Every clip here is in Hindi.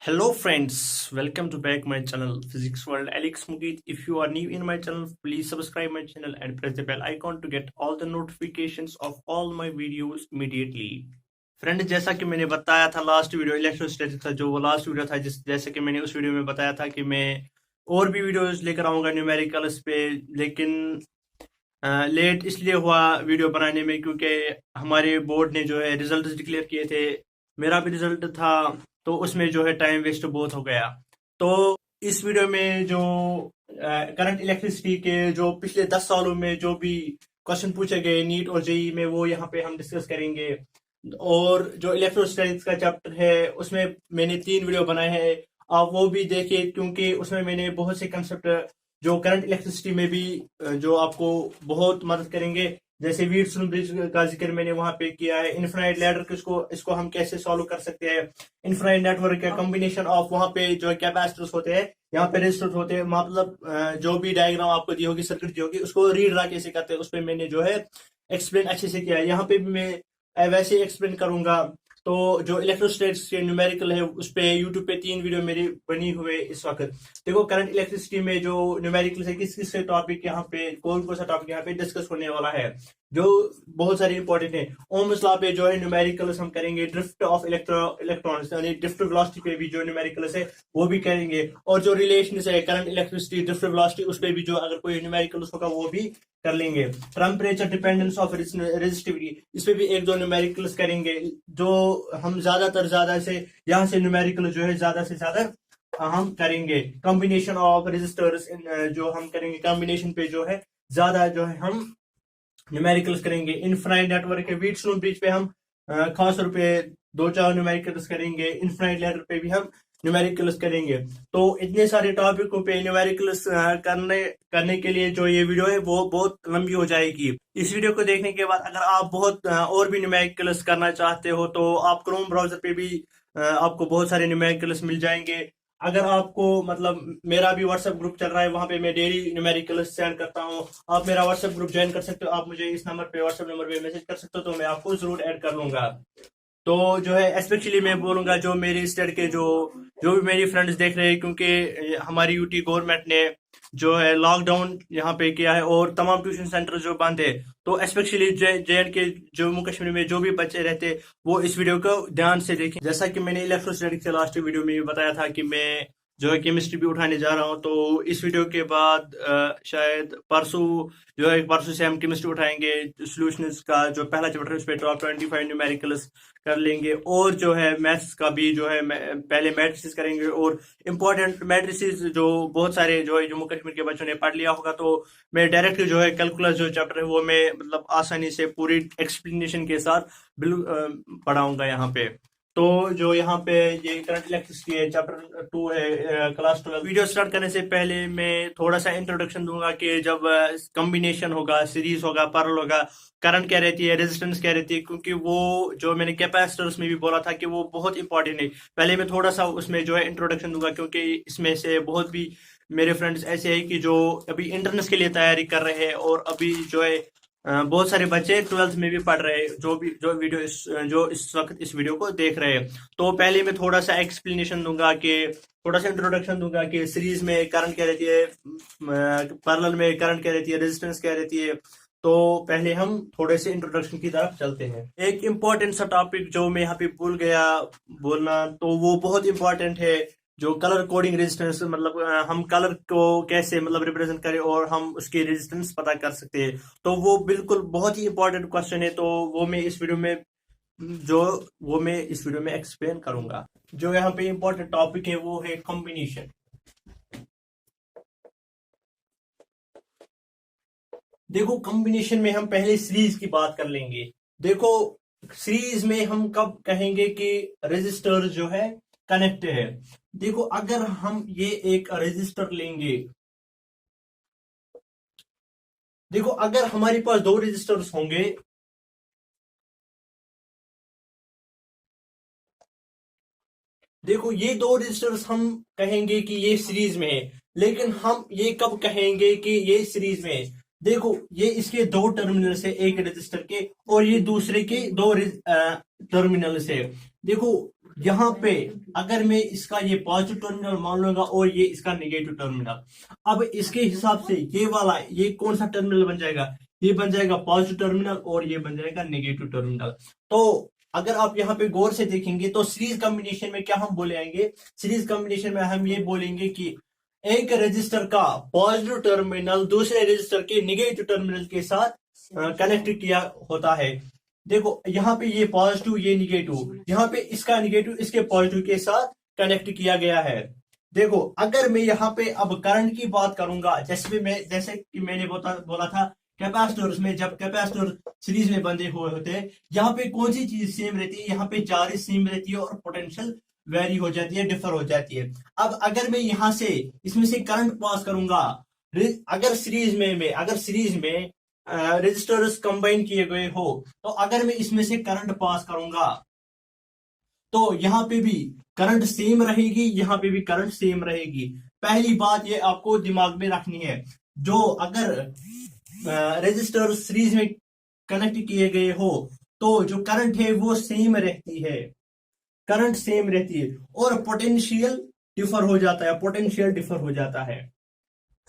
Hello friends, welcome to back my channel Physics World Alex Mugit. If you are new in my channel, please subscribe my channel and press the bell icon to get all the notifications of all my videos immediately. Friend, जैसा कि मैंने बताया था लास्ट वीडियो इलेक्ट्रोस्टैटिक्स का, जो वो लास्ट वीडियो था जैसे कि मैंने उस वीडियो में बताया था कि मैं और भी वीडियोस लेकर आऊंगा न्यूमेरिकल्स पे, लेकिन लेट इसलिए हुआ वीडियो बनाने में क्योंकि हमारे बोर्ड ने जो है रिजल्ट डिक्लेयर किए थे। मेरा भी रिजल्ट था, तो उसमें जो है टाइम वेस्ट बहुत हो गया। तो इस वीडियो में जो करंट इलेक्ट्रिसिटी के जो पिछले 10 सालों में जो भी क्वेश्चन पूछे गए नीट और जेई में, वो यहाँ पे हम डिस्कस करेंगे। और जो इलेक्ट्रोस्टैटिक्स का चैप्टर है उसमें मैंने 3 वीडियो बनाए हैं, आप वो भी देखिए क्योंकि उसमें मैंने बहुत से कंसेप्ट जो करंट इलेक्ट्रिसिटी में भी जो आपको बहुत मदद करेंगे, जैसे व्हीटस्टोन ब्रिज का जिक्र मैंने वहां पे किया है। इनफाइनाइट लैडर को इसको हम कैसे सॉल्व कर सकते हैं, इनफाइनाइट नेटवर्क का कॉम्बिनेशन ऑफ वहां पे जो कैपेसिटर्स होते हैं, यहाँ पे रेजिस्टर्स होते हैं, मतलब जो भी डायग्राम आपको दी होगी, सर्किट दी होगी, उसको रीड ड्रा कैसे करते हैं उस पर मैंने जो है एक्सप्लेन अच्छे से किया है। यहाँ पे भी मैं वैसे एक्सप्लेन करूंगा। तो जो इलेक्ट्रोस्टैटिक्स के न्यूमेरिकल है उस पे यूट्यूब पे 3 वीडियो मेरी बनी हुए इस वक्त। देखो करंट इलेक्ट्रिसिटी में जो न्यूमेरिकल है, किस किस टॉपिक यहाँ पे कौन कौन सा टॉपिक यहाँ पे डिस्कस होने वाला है, जो बहुत सारे इंपॉर्टेंट है। ओम्स लॉ पे जो है न्यूमेरिकल्स हम करेंगे, ड्रिफ्ट ऑफ इलेक्ट्रॉन्स यानी ड्रिफ्ट वेलोसिटी पे भी जो न्यूमेरिकल्स है वो भी करेंगे, और जो रिलेशन है करंट इलेक्ट्रिसिटी ड्रिफ्ट वेलोसिटी उस पे भी जो अगर कोई न्यूमेरिकल्स होगा वो भी कर लेंगे। टेम्परेचर डिपेंडेंस ऑफ रेजिस्टिविटी, इस पे भी एक दो न्यूमेरिकल्स करेंगे, जो हम ज्यादा से यहाँ से न्यूमेरिकल जो है ज्यादा से ज्यादा हम करेंगे। कॉम्बिनेशन ऑफ रेजिस्टर्स जो हम करेंगे, कॉम्बिनेशन पे जो है ज्यादा जो है हम न्यूमेरिकल्स करेंगे। इनफाइनाइट नेटवर्क के व्हीटस्टोन ब्रिज पे हम खास तौर पे 2-4 न्यूमेरिकल्स करेंगे। इनफाइनाइट लैडर पे भी हम न्यूमेरिकल्स करेंगे। तो इतने सारे टॉपिकों पे न्यूमेरिकल्स करने के लिए जो ये वीडियो है वो बहुत लंबी हो जाएगी। इस वीडियो को देखने के बाद अगर आप बहुत और भी न्यूमेरिकल्स करना चाहते हो तो आप क्रोम ब्राउजर पे भी आपको बहुत सारे न्यूमेरिकल्स मिल जाएंगे। अगर आपको मतलब मेरा भी व्हाट्सएप ग्रुप चल रहा है, वहां पे मैं डेली न्यूमेरिकल्स सेंड करता हूँ, आप मेरा व्हाट्सएप ग्रुप ज्वाइन कर सकते हो। आप मुझे इस नंबर पे व्हाट्सएप नंबर पे मैसेज कर सकते हो, तो मैं आपको जरूर ऐड कर लूंगा। तो जो है स्पेशली मैं बोलूंगा जो मेरी स्टेट के जो जो भी मेरी फ्रेंड्स देख रहे हैं, क्योंकि हमारी यूटी गवर्नमेंट ने जो है लॉकडाउन यहाँ पे किया है और तमाम ट्यूशन सेंटर जो बंद है, तो स्पेशली जे एंड के जम्मू कश्मीर में जो भी बच्चे रहते हैं वो इस वीडियो को ध्यान से देखें। जैसा कि मैंने इलेक्ट्रोस्टैटिक्स के लास्ट वीडियो में भी बताया था कि मैं जो है केमिस्ट्री भी उठाने जा रहा हूँ, तो इस वीडियो के बाद शायद परसों जो है परसों से हम केमिस्ट्री उठाएंगे। सॉल्यूशंस का जो पहला चैप्टर है उस पर टॉप 25 न्यूमेरिकल्स कर लेंगे, और जो है मैथ्स का भी जो है पहले मैट्रिसेस करेंगे, और इम्पोर्टेंट मैट्रिसेस जो बहुत सारे जो है जम्मू कश्मीर के बच्चों ने पढ़ लिया होगा, तो मैं डायरेक्ट जो है कैलकुलस जो चैप्टर है वो मैं मतलब आसानी से पूरी एक्सप्लेनेशन के साथ पढ़ाऊंगा यहाँ पे। तो जो यहाँ पे ये करंट इलेक्ट्रिसिटी है, चैप्टर 2 है, क्लास 12। वीडियो स्टार्ट करने से पहले मैं थोड़ा सा इंट्रोडक्शन दूंगा कि जब कॉम्बिनेशन होगा, सीरीज होगा, पैरेलल होगा, करंट क्या रहती है, रेजिस्टेंस क्या रहती है, क्योंकि वो जो मैंने कैपेसिटर्स में भी बोला था कि वो बहुत इंपॉर्टेंट है। पहले मैं थोड़ा सा उसमें जो है इंट्रोडक्शन दूंगा, क्योंकि इसमें से बहुत भी मेरे फ्रेंड्स ऐसे हैं कि जो अभी इंटरनेट के लिए तैयारी कर रहे हैं, और अभी जो है बहुत सारे बच्चे 12th में भी पढ़ रहे हैं, जो इस वक्त इस वीडियो को देख रहे हैं। तो पहले मैं थोड़ा सा एक्सप्लेनेशन दूंगा कि थोड़ा सा इंट्रोडक्शन दूंगा कि सीरीज में करंट क्या रहती है, पैरेलल में करंट क्या रहती है, रेजिस्टेंस क्या रहती है। तो पहले हम थोड़े से इंट्रोडक्शन की तरफ चलते हैं। एक इम्पोर्टेंट सा टॉपिक जो मैं यहाँ पे भूल गया बोलना, तो वो बहुत इंपॉर्टेंट है, जो कलर कोडिंग रेजिस्टेंस, मतलब हम कलर को कैसे मतलब रिप्रेजेंट करें और हम उसकी रेजिस्टेंस पता कर सकते हैं। तो वो बिल्कुल बहुत ही इंपॉर्टेंट क्वेश्चन है, तो वो मैं इस वीडियो में एक्सप्लेन करूंगा। जो यहाँ पे इंपॉर्टेंट टॉपिक है वो है कॉम्बिनेशन। देखो कॉम्बिनेशन में हम पहले सीरीज की बात कर लेंगे। देखो सीरीज में हम कब कहेंगे कि रेजिस्टर जो है कनेक्ट है। देखो अगर हम ये एक रेजिस्टर लेंगे, देखो अगर हमारे पास 2 रेजिस्टर्स होंगे, देखो ये 2 रेजिस्टर्स हम कहेंगे कि ये सीरीज में है, लेकिन हम ये कब कहेंगे कि ये सीरीज में है। देखो ये इसके 2 टर्मिनल से, एक रेजिस्टर के, और ये दूसरे के 2 टर्मिनल से। देखो यहाँ पे अगर मैं इसका ये पॉजिटिव टर्मिनल मान लूंगा और ये इसका नेगेटिव टर्मिनल, अब इसके हिसाब से ये वाला ये कौन सा टर्मिनल बन जाएगा, ये बन जाएगा पॉजिटिव टर्मिनल और ये बन जाएगा नेगेटिव टर्मिनल। तो अगर आप यहाँ पे गौर से देखेंगे तो सीरीज कॉम्बिनेशन में क्या हम बोले आएंगे, सीरीज कॉम्बिनेशन में हम ये बोलेंगे कि एक रजिस्टर का पॉजिटिव टर्मिनल दूसरे रजिस्टर के नेगेटिव टर्मिनल के साथ कनेक्ट किया होता है। देखो यहाँ पे ये पॉजिटिव ये निगेटिव, यहाँ पे इसका निगेटिव इसके पॉजिटिव के साथ कनेक्ट किया गया है। देखो अगर मैं यहाँ पे अब करंट की बात करूंगा, जैसे कि मैंने बोला था कैपेसिटर्स में, जब कैपेसिटर सीरीज में बंधे हुए होते हैं, यहाँ पे कौन सी चीज सेम रहती है, यहाँ पे चार्ज सेम रहती है और पोटेंशियल वेरी हो जाती है, डिफर हो जाती है। अब अगर मैं यहाँ से इसमें से करंट पास करूंगा, अगर सीरीज में रजिस्टर्स कंबाइन किए गए हो, तो अगर मैं इसमें से करंट पास करूंगा तो यहाँ पे भी करंट सेम रहेगी, यहाँ पे भी करंट सेम रहेगी। पहली बात ये आपको दिमाग में रखनी है, जो अगर रजिस्टर सीरीज में कनेक्ट किए गए हो तो जो करंट है वो सेम रहती है, करंट सेम रहती है और पोटेंशियल डिफर हो जाता है।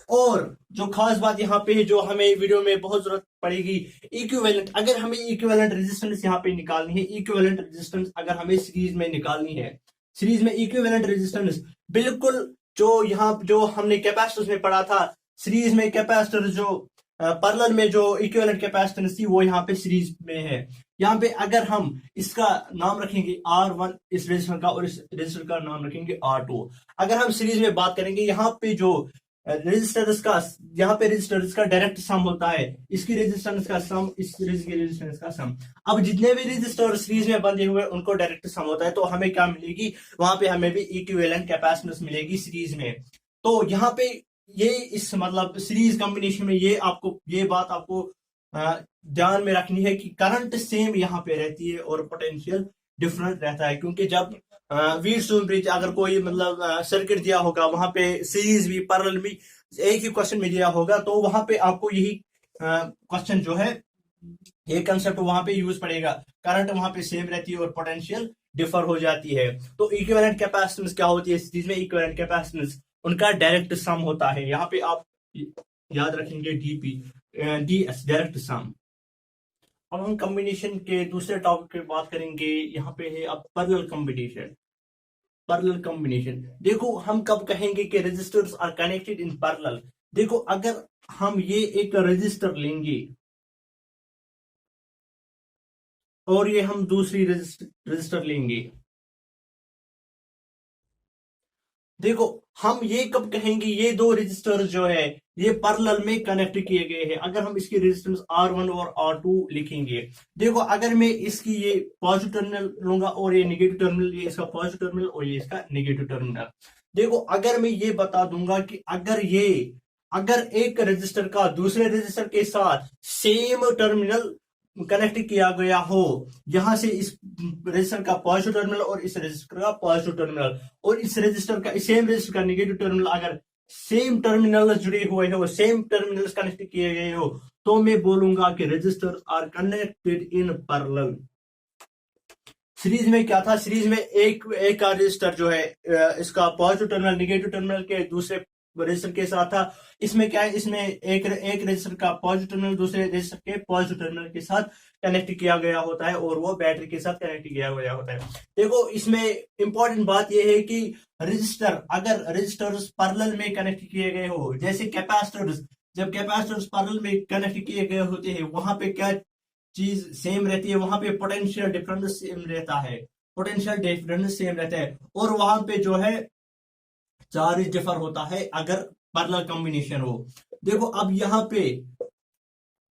और जो खास बात यहाँ पे है, जो हमें वीडियो में बहुत जरूरत पड़ेगी, इक्विवेलेंट, अगर हमें इक्विवेलेंट रेजिस्टेंस यहाँ पे निकालनी है, इक्विवेलेंट रेजिस्टेंस अगर हमें सीरीज में निकालनी है, सीरीज में इक्विवेलेंट रेजिस्टेंस बिल्कुल जो हमने कैपेसिटर में पढ़ा था, सीरीज में कैपेसिटर जो पैरेलल में जो इक्विवेलेंट कैपेसिटेंस थी वो यहाँ पे सीरीज में है। यहाँ पे अगर हम इसका नाम रखेंगे R1 इस रेजिस्टर का और इस रेजिस्टर का नाम रखेंगे R2, अगर हम सीरीज में बात करेंगे यहाँ पे जो रेजिस्टेंस का, यहाँ पे रेजिस्टेंस का डायरेक्ट सम होता है, इसकी रेजिस्टेंस का सम इस सीरीज की रेजिस्टेंस का सम। अब जितने भी रेजिस्टर सीरीज में बंधे हुए उनको डायरेक्ट सम होता है, तो हमें क्या मिलेगी, वहां पे हमें भी इक्विवेलेंट कैपेसिटेंस मिलेगी सीरीज में। तो यहाँ पे ये इस मतलब सीरीज कॉम्बिनेशन में ये बात आपको ध्यान में रखनी है कि करंट सेम यहाँ पे रहती है और पोटेंशियल डिफरेंट रहता है, क्योंकि जब व्हीटस्टोन ब्रिज अगर कोई मतलब सर्किट दिया होगा, वहां पे सीरीज भी पैरेलल भी एक ही क्वेश्चन में दिया होगा, तो वहां पे आपको यही क्वेश्चन जो है, ये कंसेप्ट वहां पे यूज पड़ेगा, करंट वहां पे सेम रहती है और पोटेंशियल डिफर हो जाती है। तो इक्विवेलेंट कैपेसिटेंस क्या होती है सीरीज में, इक्विवेलेंट कैपेसिटेंस उनका डायरेक्ट सम होता है। यहाँ पे आप याद रखेंगे DS डायरेक्ट सम। अब हम कॉम्बिनेशन के दूसरे टॉपिक पे बात करेंगे, यहाँ पे है अब पैरेलल कॉम्बिनेशन। देखो हम कब कहेंगे कि resistors are connected in parallel, देखो अगर हम ये एक रजिस्टर लेंगे और ये हम दूसरी रजिस्टर लेंगे, देखो हम ये कब कहेंगे ये दो रजिस्टर जो है ये पैरेलल में कनेक्ट किए गए हैं, अगर हम इसकी रेजिस्टेंस R1 और R2 लिखेंगे। देखो अगर मैं इसकी ये पॉजिटिव टर्मिनल लूंगा और ये नेगेटिव टर्मिनल, ये इसका पॉजिटिव टर्मिनल और ये इसका नेगेटिव टर्मिनल। देखो अगर मैं ये बता दूंगा कि अगर एक रजिस्टर का दूसरे रजिस्टर के साथ सेम टर्मिनल कनेक्ट किया गया हो, यहां से इस रजिस्टर का पॉजिटिव टर्मिनल और इस रजिस्टर का पॉजिटिव टर्मिनल और इस रजिस्टर का सेम रजिस्टर का नेगेटिव टर्मिनल अगर सेम टर्मिनल जुड़े हुए हो, सेम टर्मिनल कनेक्ट किए गए हो, तो मैं बोलूंगा कि resistor are connected in parallel. Series में क्या था, सीरीज में एक का रजिस्टर जो है इसका पॉजिटिव टर्मिनल नेगेटिव टर्मिनल के दूसरे रजिस्टर के साथ था। इसमें क्या है, इसमें एक रजिस्टर का पॉजिटिव टर्मिनल दूसरे रजिस्टर के पॉजिटिव टर्मिनल के साथ कनेक्ट किया गया होता है और वो बैटरी के साथ कनेक्ट किया गया होता है। देखो इसमें इंपॉर्टेंट बात यह है कि अगर रजिस्टर्स पैरेलल में कनेक्ट किए गए हो, जैसे कैपेसिटर्स, जब कैपेसिटर्स पैरेलल में कनेक्ट किए गए होते हैं, वहां पे क्या चीज सेम रहती है, वहां पे पोटेंशियल डिफरेंस सेम रहता है और वहां पे जो है चार्ज डिफर होता है अगर पैरेलल कॉम्बिनेशन हो। देखो अब यहाँ पे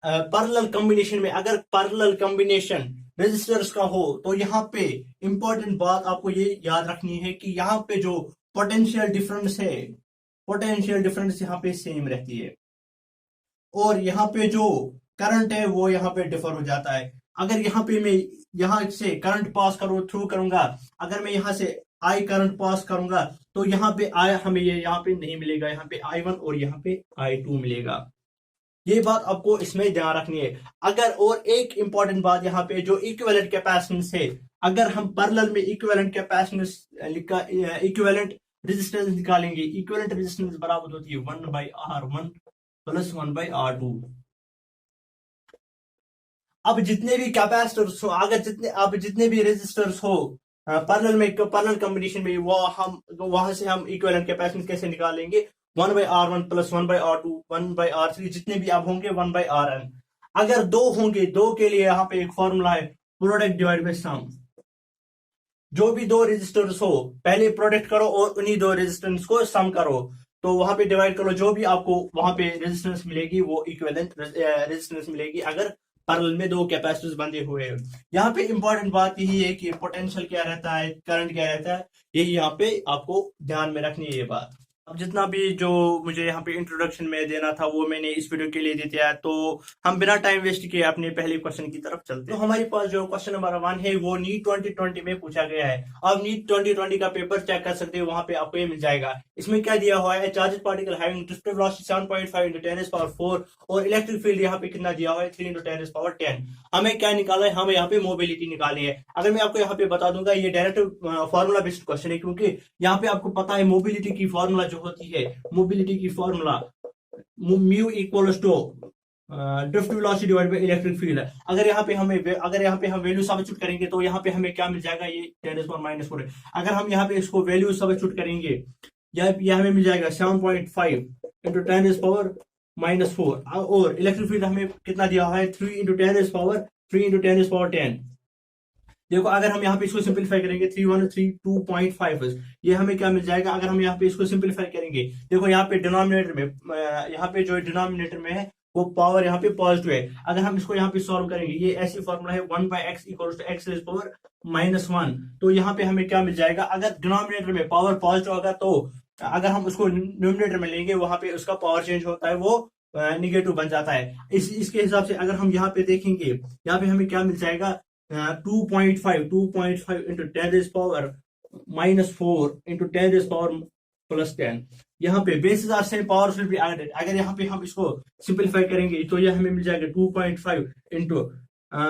पैरेलल कॉम्बिनेशन में अगर पैरेलल कॉम्बिनेशन रेजिस्टर्स का हो, तो यहाँ पे इंपॉर्टेंट बात आपको ये याद रखनी है कि यहाँ पे जो पोटेंशियल डिफरेंस यहाँ पे सेम रहती है और यहाँ पे जो करंट है वो यहाँ पे डिफर हो जाता है। अगर यहाँ पे मैं यहाँ से करंट पास थ्रू करूंगा, अगर मैं यहाँ से I करंट पास करूंगा, तो यहाँ पे I हमें ये यहाँ पे नहीं मिलेगा, यहाँ पे I1 और यहाँ पे I2 मिलेगा। ये बात आपको इसमें ध्यान रखनी है। अगर और एक इंपॉर्टेंट बात यहाँ पे जो इक्विवेलेंट कैपेसिटेंस है, अगर हम पैरेलल में इक्विवेलेंट कैपेसिटेंस इक्विवेलेंट रेजिस्टेंस निकालेंगे, इक्विवेलेंट रेजिस्टेंस बराबर होती है 1/R1 प्लस 1/R2। अब जितने भी कैपेसिटर्स हो, अगर जितने भी रेजिस्टर्स हो पैरेलल में, पैरेलल कॉम्बिनेशन में, वो हम वहां से हम इक्विवेलेंट कैपेसिटेंस कैसे निकालेंगे? 1/R1 प्लस 1/R2 1/R3 जितने भी अब होंगे 1/Rn। अगर दो होंगे, दो के लिए यहाँ पे एक फॉर्मूला है, प्रोडक्ट डिवाइड बाय सम। जो भी दो रेजिस्टर्स हो, पहले प्रोडक्ट करो और उन्हीं दो रेजिस्टेंस को सम करो, तो वहां पे डिवाइड करो, जो भी आपको वहां पे रेजिस्टेंस मिलेगी वो इक्विवेलेंट रेजिस्टेंस मिलेगी अगर पैरेलल में दो कैपेसिटर्स बंधे हुए हैं। यहाँ पे इंपॉर्टेंट बात यही है कि पोटेंशियल क्या रहता है, करंट क्या रहता है, यही यहाँ पे आपको ध्यान में रखनी है ये बात। अब जितना भी जो मुझे यहाँ पे इंट्रोडक्शन में देना था वो मैंने इस वीडियो के लिए दे दिया है, तो हम बिना टाइम वेस्ट किए अपने पहले क्वेश्चन की तरफ चलते हैं। तो हमारे पास जो क्वेश्चन नंबर 1 है वो नीट 2020 में पूछा गया है। आप नीट 2020 का पेपर चेक कर सकते हैं, वहां पे आपको ये मिल जाएगा। इसमें क्या दिया हुआ है? Charges particle having descriptive velocity 7.5 × 10⁻⁴ और इलेक्ट्रिक फील्ड यहाँ पे कितना दिया हुआ है? 3 × 10⁻10। हमें क्या निकाला है? हमें यहाँ पे मोबिलिटी निकाली है। अगर मैं आपको यहाँ पे बता दूंगा, ये डायरेक्ट फॉर्मूला बेस्ड क्वेश्चन है, क्योंकि यहाँ पे आपको पता है मोबिलिटी की फॉर्मूला जो होती है, मोबिलिटी की formula mu equals to drift velocity divide by electric field है। अगर यहाँ पे हम वैल्यू सब्स्टिट्यूट करेंगे तो यहाँ पे हमें क्या मिल जाएगा? ये 10⁻⁻4 है। अगर हम यहाँ पे इसको वैल्यू सब्स्टिट्यूट करेंगे, यह हमें मिल जाएगा 7.5 × 10⁻⁻4 और इलेक्ट्रिक फील्ड हमें कितना दिया हुआ है? 3 × 10⁻10। देखो अगर हम यहाँ पे इसको सिंपलीफाई करेंगे 3132.5, ये हमें क्या मिल जाएगा अगर हम यहाँ पे इसको सिंपलीफाई करेंगे? देखो यहाँ पे डिनोमिनेटर में, यहाँ पे जो डिनोमिनेटर में है वो पावर यहाँ पे पॉजिटिव है। अगर हम इसको यहाँ पे सॉल्व करेंगे, ये ऐसी फॉर्मूला है 1/x = x⁻⁻1, तो यहाँ पे हमें क्या मिल जाएगा? अगर डिनोमिनेटर में पावर पॉजिटिव होगा तो अगर हम उसको न्यूमिनेटर में लेंगे, वहां पे उसका पावर चेंज होता है, वो निगेटिव बन जाता है। इसके हिसाब से अगर हम यहाँ पे देखेंगे, यहाँ पे हमें क्या मिल जाएगा? 2.5 × 10⁻⁻4 × 10⁻+10। यहाँ पे basis are same, powers will be added. अगर यहाँ पे हम इसको सिंपलीफाई करेंगे तो यह हमें मिल जाएगा 2.5 ×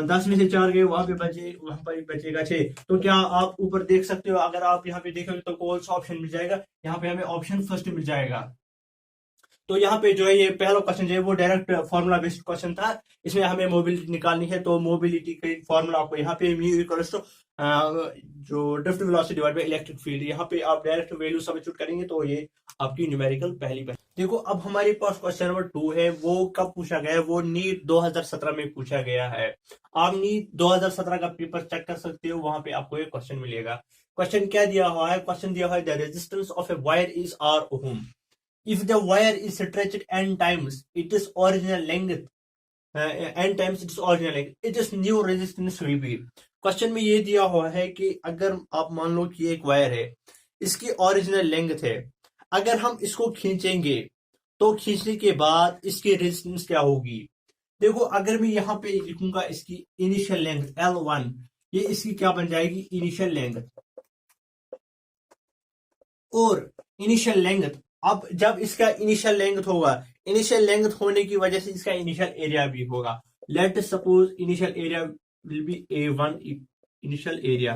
10 में से 4 गए, वहां पर बचेगा 6। तो क्या आप ऊपर देख सकते हो? अगर आप यहाँ पे देखोगे तो कौन सा ऑप्शन मिल जाएगा? यहाँ पे हमें ऑप्शन फर्स्ट मिल जाएगा। तो यहाँ पे जो है ये पहला क्वेश्चन जो है वो डायरेक्ट फॉर्मूला बेस्ड क्वेश्चन था। इसमें हमें मोबिलिटी निकालनी है, तो मोबिलिटी का फॉर्मूला आपको यहाँ पे म्यू इक्वल्स टू जो drift velocity divide by electric field, यहाँ पे आप डायरेक्ट वैल्यू सब्स्टिट्यूट करेंगे तो ये आपकी न्यूमेरिकल पहली बार। देखो अब हमारे पास क्वेश्चन नंबर 2 है, वो कब पूछा गया है? वो नीट 2017 में पूछा गया है। आप नीट 2017 का पेपर चेक कर सकते हो, वहां पे आपको एक क्वेश्चन मिलेगा। क्वेश्चन क्या दिया हुआ है? क्वेश्चन दिया हुआ है the resistance of a wire is R ohm. If the wire is stretched n times its original length, n times its original length, its new resistance will be। Question में ये दिया हुआ है कि अगर आप मान लो कि एक वायर है, इसकी ओरिजिनल लेंथ है, अगर हम इसको खींचेंगे तो खींचने के बाद इसकी रेजिस्टेंस क्या होगी? देखो अगर मैं यहाँ पे लिखूंगा इसकी इनिशियल लेंथ L1, ये इसकी क्या बन जाएगी? Initial length. और इनिशियल लेंथ, अब जब इसका इनिशियल लेंथ होगा, इनिशियल लेंथ होने की वजह से इसका इनिशियल एरिया भी होगा। Let suppose initial area will be A1 initial area.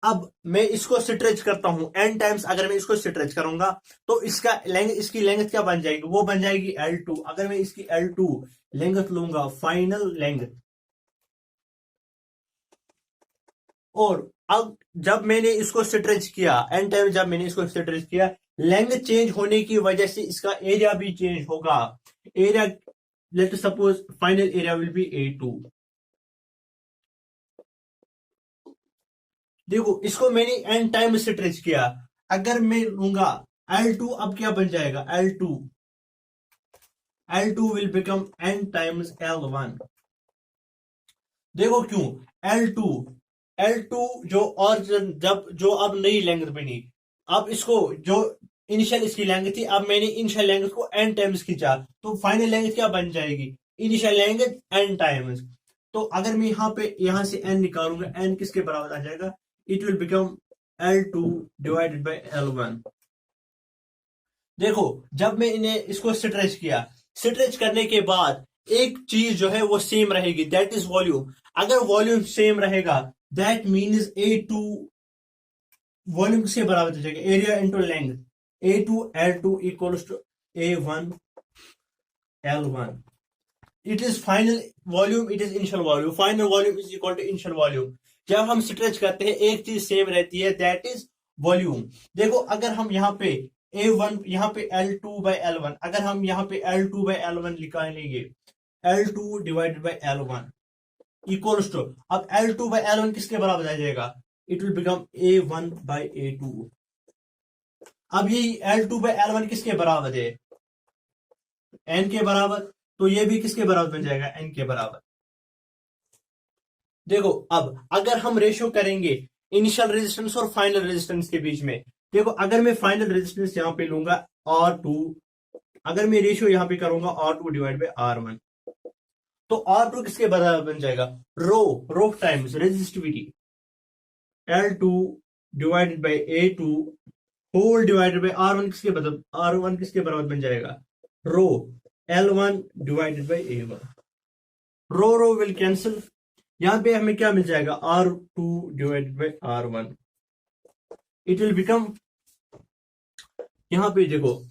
अब मैं इसको स्ट्रेच करता हूं n टाइम्स, अगर मैं इसको स्ट्रेच करूंगा तो इसकी लेंथ क्या बन जाएगी? वो बन जाएगी L2। अगर मैं इसकी L2 लेंथ लूंगा, फाइनल लेंथ, और अब जब मैंने इसको स्ट्रेच किया n टाइम, जब मैंने इसको स्ट्रेच किया, लेंथ चेंज होने की वजह से इसका एरिया भी चेंज होगा। Area, let suppose final area will be A2। देखो इसको मैंने n टाइम स्ट्रेच किया, अगर मैं लूंगा L2, अब क्या बन जाएगा? L2 will become n times L1। देखो क्यों? L2 जो, और जो अब नई लेंथ बनी, अब इसको जो इनिशियल इसकी लेंथ थी, अब मैंने इनिशियल लेंथ को n टाइम्स खींचा, तो फाइनल लेंथ क्या बन जाएगी? Initial length n times. तो अगर मैं यहां से n निकालूंगा, n किसके बराबर आ जाएगा? It will become L2 divided by L1। देखो जब मैं इन्हें इसको स्ट्रेच किया, स्ट्रेच करने के बाद एक चीज जो है वो सेम रहेगी, दैट इज वॉल्यूम। अगर वॉल्यूम सेम रहेगा दैट मीन्स A2 वॉल्यूम किसके बराबर हो जाएगा, area into length, A2L2 equals to A1L1। It is final volume, it is initial volume, final volume is equal to initial volume. जब हम स्ट्रेच करते हैं एक चीज सेम रहती है, दैट इज वॉल्यूम। देखो अगर हम यहाँ पे A1 यहाँ पे L2/L1, अगर हम यहाँ पे L2/L1 निकालेंगे, L2 divided by L1 equals to, अब L2/L1 किसके बराबर आ जाएगा, इट विल बिकम A1/A2। अब ये L2/L1 किसके बराबर है, N के बराबर, तो ये भी किसके बराबर बन जाएगा, N के बराबर। देखो अब अगर हम रेशियो करेंगे इनिशियल रेजिस्टेंस और फाइनल रेजिस्टेंस के बीच में, देखो अगर मैं फाइनल रेजिस्टेंस यहां पे लूंगा R2, अगर मैं रेशियो यहां पे करूंगा R2 डिवाइड बाई R1, तो R2 किसके बराबर बन जाएगा, rho times resistivity L2 divided by A2 whole divided by R1 किसके बराबर, R1 किसके बराबर बन जाएगा, rho L1 divided by A1। Rho will cancel, यहां पे हमें क्या मिल जाएगा, R2 divided by R1। It will become, यहां पे देखो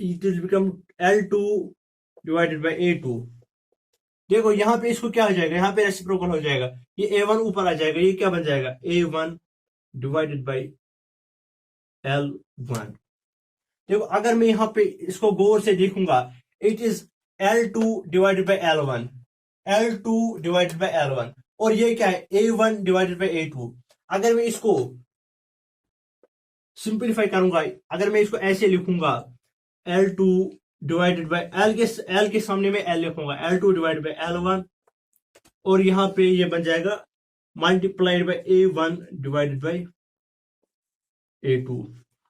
it will become L2 divided by A2। देखो यहां पे इसको क्या हो जाएगा, यहां पे रेसिप्रोकल हो जाएगा, ये A1 ऊपर आ जाएगा, ये क्या बन जाएगा, A1 डिवाइडेड बाई L1। देखो अगर मैं यहां पे इसको गौर से देखूंगा, it is L2 divided by L1, L2 divided by L1, और ये क्या है, A1 डिवाइडेड बाई A2। अगर मैं इसको सिंप्लीफाई करूंगा, अगर मैं इसको ऐसे लिखूंगा, L2 डिवाइडेड बाई L के सामने में L लिखूंगा, L2 डिवाइडेड बाई L1, और यहां पे ये बन जाएगा multiplied by A1 divided by A2।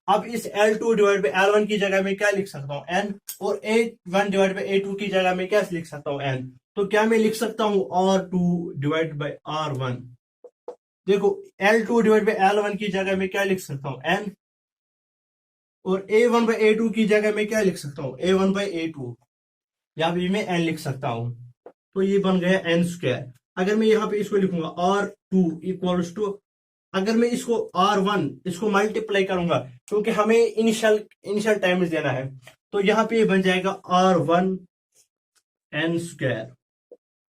अब इस L2 डिवाइड बाई L1 की जगह में क्या लिख सकता हूं, N, और A1 डिवाइड बाई A2 की जगह में क्या लिख सकता हूं, N। तो क्या मैं लिख सकता हूं R2 डिवाइड बाई R1। देखो L2 डिवाइड बाई L1 की जगह में क्या लिख सकता हूं, N, और A1 बाई A2 की जगह में क्या लिख सकता हूं, A1 बाई A2, या भी मैं N लिख सकता हूं। तो ये बन गया N²। अगर मैं यहां पे इसको लिखूंगा R2 इक्वल्स टू, अगर मैं इसको R1 इसको मल्टीप्लाई करूंगा, क्योंकि हमें इनिशियल टाइम देना है, तो यहां पे बन जाएगा R1 N²।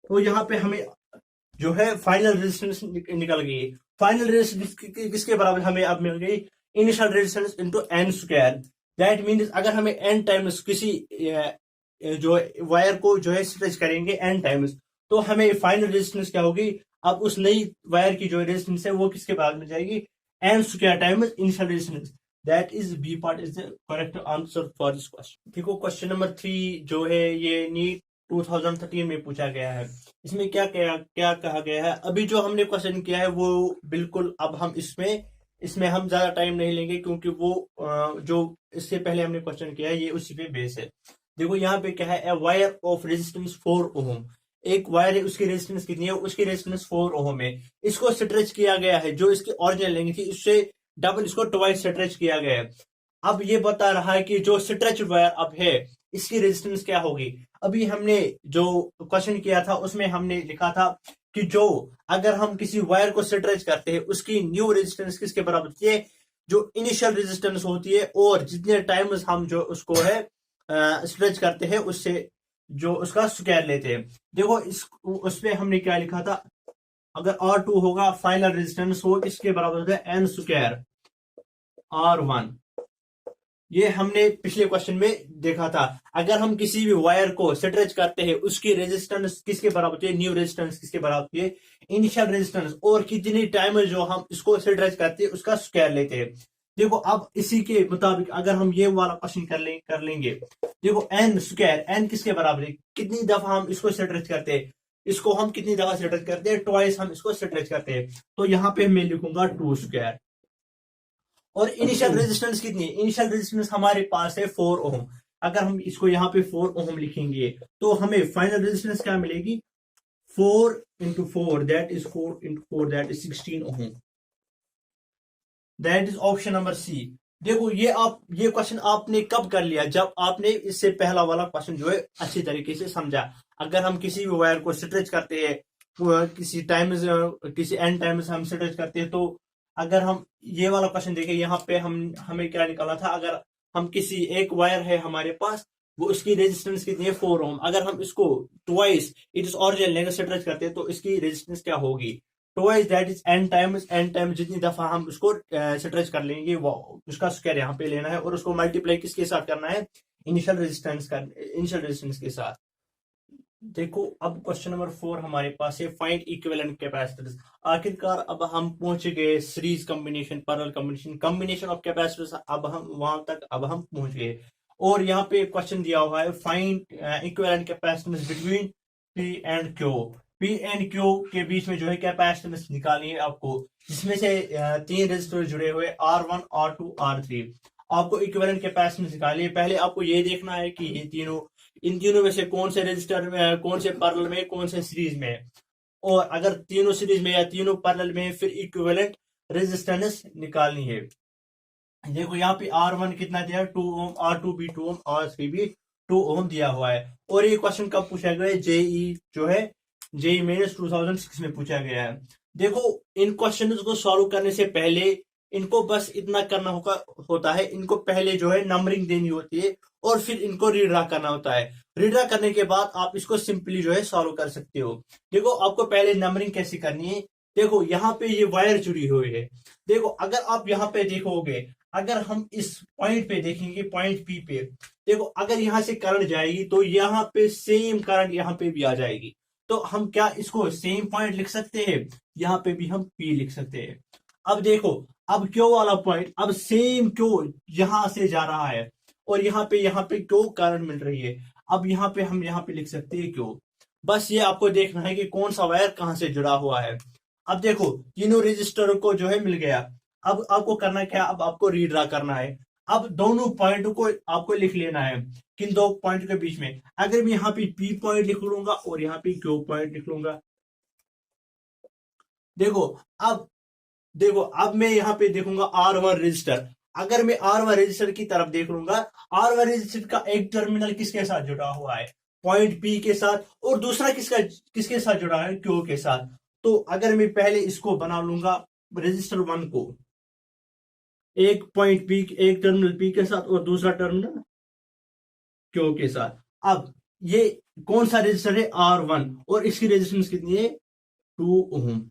तो यहां पे हमें जो है फाइनल रेजिस्टेंस निकल गई। फाइनल रेजिस्टेंस किसके बराबर हमें अब मिल गई, initial resistance into N²। That means अगर हमें N टाइम्स किसी जो वायर को जो है स्ट्रेच करेंगे N टाइम्स, तो हमें फाइनल रेजिस्टेंस क्या होगी, अब उस नई वायर की जो रेजिस्टेंस है वो किसके बराबर मिल जाएगी, N² times initial resistance. That is b part is the correct answer for this question. देखो क्वेश्चन नंबर 3 जो है ये नीट 2013 में पूछा गया है। इसमें क्या कहा गया है, अभी जो हमने क्वेश्चन किया है वो बिल्कुल, अब हम इसमें हम ज्यादा टाइम नहीं लेंगे, क्योंकि वो जो इससे पहले हमने क्वेश्चन किया है ये उसी पे बेस है। देखो यहाँ पे क्या है, ए वायर ऑफ रेजिस्टेंस 4 ओम, एक वायर है उसकी रेजिस्टेंस कितनी है, उसकी रेजिस्टेंस 4 ओम है। इसको स्ट्रेच किया गया है, जो इसकी ओरिजिनल लेंथ थी उससे डबल इसको ट्वाइस स्ट्रेच किया गया है। अब ये बता रहा है कि जो स्ट्रेच वायर अब है इसकी रेजिस्टेंस क्या होगी। अभी हमने जो क्वेश्चन किया था उसमें हमने लिखा था कि जो अगर हम किसी वायर को स्ट्रेच करते हैं उसकी न्यू रेजिस्टेंस किसके बराबर होती है, जो इनिशियल रेजिस्टेंस होती है, और जितने टाइम्स हम जो उसको है स्ट्रेच करते हैं उससे जो उसका स्क्वायर लेते हैं। देखो उसमें हमने क्या लिखा था, अगर R2 होगा फाइनल रेजिस्टेंस वो किसके बराबर होता है, N² R1। ये हमने पिछले क्वेश्चन में देखा था। अगर हम किसी भी वायर को स्ट्रेच करते हैं उसकी रेजिस्टेंस किसके बराबर होती है, न्यू रेजिस्टेंस किसके बराबर होती है, इनिशियल रेजिस्टेंस, और कितनी टाइम जो हम इसको स्ट्रेच करते हैं उसका स्क्वायर लेते हैं। देखो अब इसी के मुताबिक अगर हम ये वाला क्वेश्चन कर लेंगे, देखो N² N किसके बराबर है, कितनी दफा हम इसको स्ट्रेच करते हैं, इसको हम कितनी दफा स्ट्रेच करते हैं, ट्वाइस हम इसको स्ट्रेच करते हैं। तो यहाँ पे मैं लिखूंगा 2²। और इनिशियल रेजिस्टेंस कितनी है, इनिशियल रेजिस्टेंस हमारे पास है 4 ओम। अगर हम इसको यहाँ पे 4 ओम लिखेंगे तो हमें फाइनल रेजिस्टेंस क्या मिलेगी, 4 into 4 that is 4 into 4 that is 16 ohm. That is option number C. देखो ये क्वेश्चन आपने कब कर लिया, जब आपने इससे पहला वाला क्वेश्चन जो है अच्छी तरीके से समझा। अगर हम किसी भी वायर को स्ट्रेच करते हैं, किसी एन टाइम से हम स्ट्रेच करते हैं, तो अगर हम ये वाला क्वेश्चन देखें, यहाँ पे हमें क्या निकाला था। अगर हम किसी एक वायर है हमारे पास, वो उसकी रेजिस्टेंस कितनी है 4 ओम। अगर हम इसको twice it is original length stretch करते हैं, तो इसकी रेजिस्टेंस क्या होगी, twice that is an times जितनी दफा हम उसको स्ट्रेच कर लेंगे, वो उसका स्क्वायर यहाँ पे लेना है और उसको मल्टीप्लाई किसके साथ करना है, इनिशियल रेजिस्टेंस के साथ। देखो अब क्वेश्चन नंबर 4 हमारे पास है, फाइंड इक्विवेलेंट कैपेसिटर्स। आखिरकार अब हम पहुंच गए series combination, parallel combination of capacitors. अब हम वहां तक अब हम पहुंच गए, और यहाँ पे क्वेश्चन दिया हुआ है, find equivalent capacitance between P and Q. P and Q के बीच में जो है कैपेसिटेंस निकालनी है आपको, जिसमें से तीन रेजिस्टर जुड़े हुए R1 R2 R3। आपको इक्विवेलेंट कैपेसिटेंस निकालनी है। पहले आपको ये देखना है कि इन तीनों में से कौन से रजिस्टर में, कौन से पैरेलल में, कौन से सीरीज में है। और अगर तीनों सीरीज में या तीनों पैरेलल में, फिर इक्विवेलेंट रेजिस्टेंस निकालनी है। देखो यहाँ पे R1 कितना दिया है 2 ओम, R2 भी 2 ओम, R3 भी 2 ओम दिया हुआ है। और ये क्वेश्चन कब पूछा गया है, जेई जो है जेई मेंस 2006 में पूछा गया है। देखो इन क्वेश्चन को सॉल्व करने से पहले इनको बस इतना करना होता है, इनको पहले जो है नंबरिंग देनी होती है और फिर इनको रीड्रा करना होता है। रीड्रा करने के बाद आप इसको सिंपली जो है सॉल्व कर सकते हो। देखो आपको पहले नंबरिंग कैसे करनी है। देखो यहाँ पे ये वायर जुड़ी हुई है। देखो अगर आप यहाँ पे देखोगे, अगर हम इस पॉइंट पे देखेंगे, पॉइंट पी पे, देखो अगर यहां से करंट जाएगी तो यहाँ पे सेम करंट यहाँ पे भी आ जाएगी। तो हम क्या इसको सेम पॉइंट लिख सकते हैं, यहाँ पे भी हम पी लिख सकते हैं। अब देखो, अब क्यू वाला पॉइंट, अब सेम क्यू यहां से जा रहा है और यहाँ पे क्यू करंट मिल रही है। अब यहाँ पे हम यहाँ पे लिख सकते हैं क्यू। बस ये आपको देखना है कि कौन सा वायर कहां से जुड़ा हुआ है। अब देखो तीनों रजिस्टरों को जो है मिल गया। अब आपको करना क्या, अब आपको रीड्रा करना है। अब दोनों पॉइंट को आपको लिख लेना है, किन दो पॉइंट के बीच में। अगर मैं यहाँ पे पी पॉइंट लिख लूंगा और यहाँ पे क्यू पॉइंट लिख लूंगा। देखो अब देखो अब मैं यहाँ पे देखूंगा R1 रजिस्टर। अगर मैं R1 रजिस्टर की तरफ देख लूंगा, R1 रजिस्टर का एक टर्मिनल किसके साथ जुड़ा हुआ है, पॉइंट P के साथ, और दूसरा किसके साथ जुड़ा है, Q के साथ। तो अगर मैं पहले इसको बना लूंगा रजिस्टर 1 को, एक पॉइंट P, एक टर्मिनल P के साथ और दूसरा टर्मिनल Q के साथ। अब ये कौन सा रजिस्टर है, R1, और इसकी रेजिस्टेंस कितनी है 2 ओम।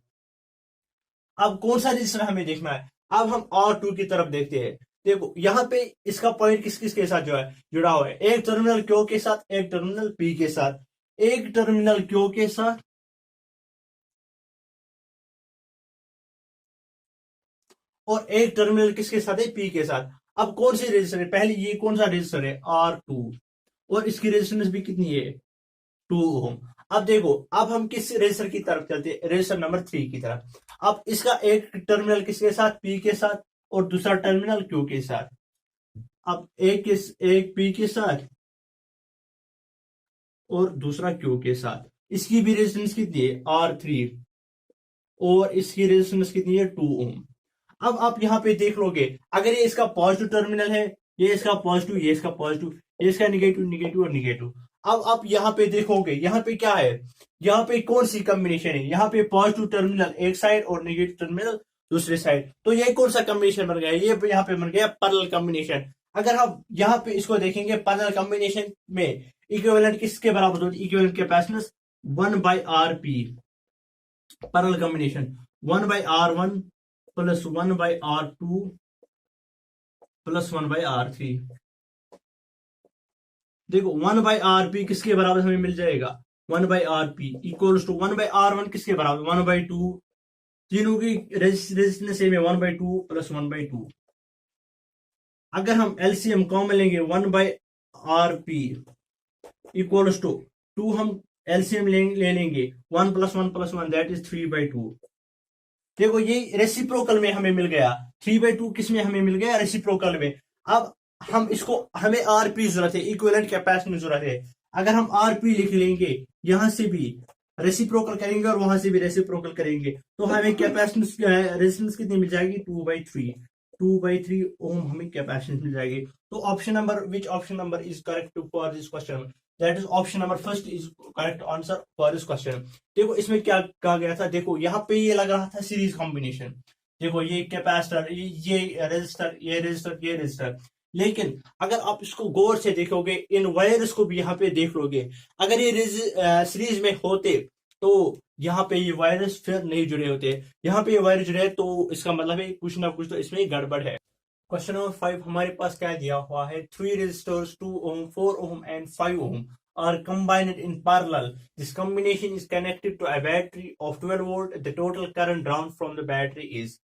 अब कौन सा रजिस्टर हमें देखना है, अब हम R2 की तरफ देखते हैं। देखो यहाँ पे इसका पॉइंट किस किस के साथ जो है जुड़ा हुआ है, एक टर्मिनल क्यू के साथ, एक टर्मिनल P के साथ, एक टर्मिनल क्यू के साथ और एक टर्मिनल किसके साथ है, P के साथ। अब कौन सी रजिस्टर है, पहले ये कौन सा रजिस्टर है, R2, और इसकी रेजिस्टेंस भी कितनी है 2 ओम। अब देखो अब हम किस रजिस्टर की तरफ चलते हैं, रजिस्टर नंबर 3 की तरफ। अब इसका एक टर्मिनल किसके साथ, P के साथ, और दूसरा टर्मिनल Q के साथ। अब एक P के साथ और दूसरा Q के साथ। इसकी भी रेजिस्टेंस कितनी है R3, और इसकी रेजिस्टेंस कितनी है 2 ओम। अब आप यहाँ पे देख लोगे, अगर ये इसका पॉजिटिव टर्मिनल है, ये इसका पॉजिटिव, ये इसका पॉजिटिव, ये इसका निगेटिव, निगेटिव और निगेटिव। अब आप यहाँ पे देखोगे, यहाँ पे क्या है, यहाँ पे कौन सी कॉम्बिनेशन है, यहाँ पे पॉजिटिव टर्मिनल एक साइड और नेगेटिव टर्मिनल दूसरे साइड। तो ये कौन सा कॉम्बिनेशन बन गया, ये यहाँ पे बन गया पैरेलल कॉम्बिनेशन। अगर हम यहाँ पे इसको देखेंगे, पैरेलल कॉम्बिनेशन में इक्विवेलेंट किसके बराबर होती है, equivalent capacitance 1/Rp। Parallel combination 1/R1 plus 1/R2 plus 1/R3। देखो 1/Rp किसके बराबर हमें मिल जाएगा, 1/Rp इक्वल्स टू 1/R1 किसके बराबर 1/2। तीनों की रेजिस्टेंस सेम है 1/2 प्लस 1/2। अगर हम एलसीएम कॉमन लेंगे 1/Rp इक्वल्स टू 2, हम एलसीएम ले लेंगे 1 प्लस 1 प्लस 1 दैट इज 3/2। देखो ये रेसिप्रोकल में हमें मिल गया, 3/2 किस में हमें मिल गया, रेसिप्रोकल में। अब हम इसको, हमें आरपी जरूरत है, इक्विवेलेंट कैपेसिटेंस जरूरत है। अगर हम आरपी लिख लेंगे, यहां से भी रेसिप्रोकल करेंगे और वहां से भी रेसिप्रोकल करेंगे, तो हमें कैपेसिटेंस रेजिस्टेंस कितनी मिल जाएगी 2/3। 2/3 ओम हमें कैपेसिटेंस मिल जाएगी। तो option number which option number is correct for this question, that is option number first is correct answer for this question. देखो इसमें क्या कहा गया था, देखो यहाँ पे ये लग रहा था सीरीज कॉम्बिनेशन, देखो ये कैपेसिटर, ये रेजिस्टर, ये रेजिस्टर, ये रेजिस्टर, लेकिन अगर आप इसको गौर से देखोगे, इन वायर्स को भी यहाँ पे देख लोगे, अगर ये सीरीज में होते तो यहाँ पे ये वायरस फिर नहीं जुड़े होते, यहाँ पे ये वायरस जुड़े तो इसका मतलब है कुछ ना कुछ तो इसमें गड़बड़ है। क्वेश्चन नंबर 5 हमारे पास क्या दिया हुआ है, 3 resistors 2 ohm, 4 ohm and 5 ohm are combined in parallel. This combination is connected to a battery of 12 volt. The total current drawn from the battery is।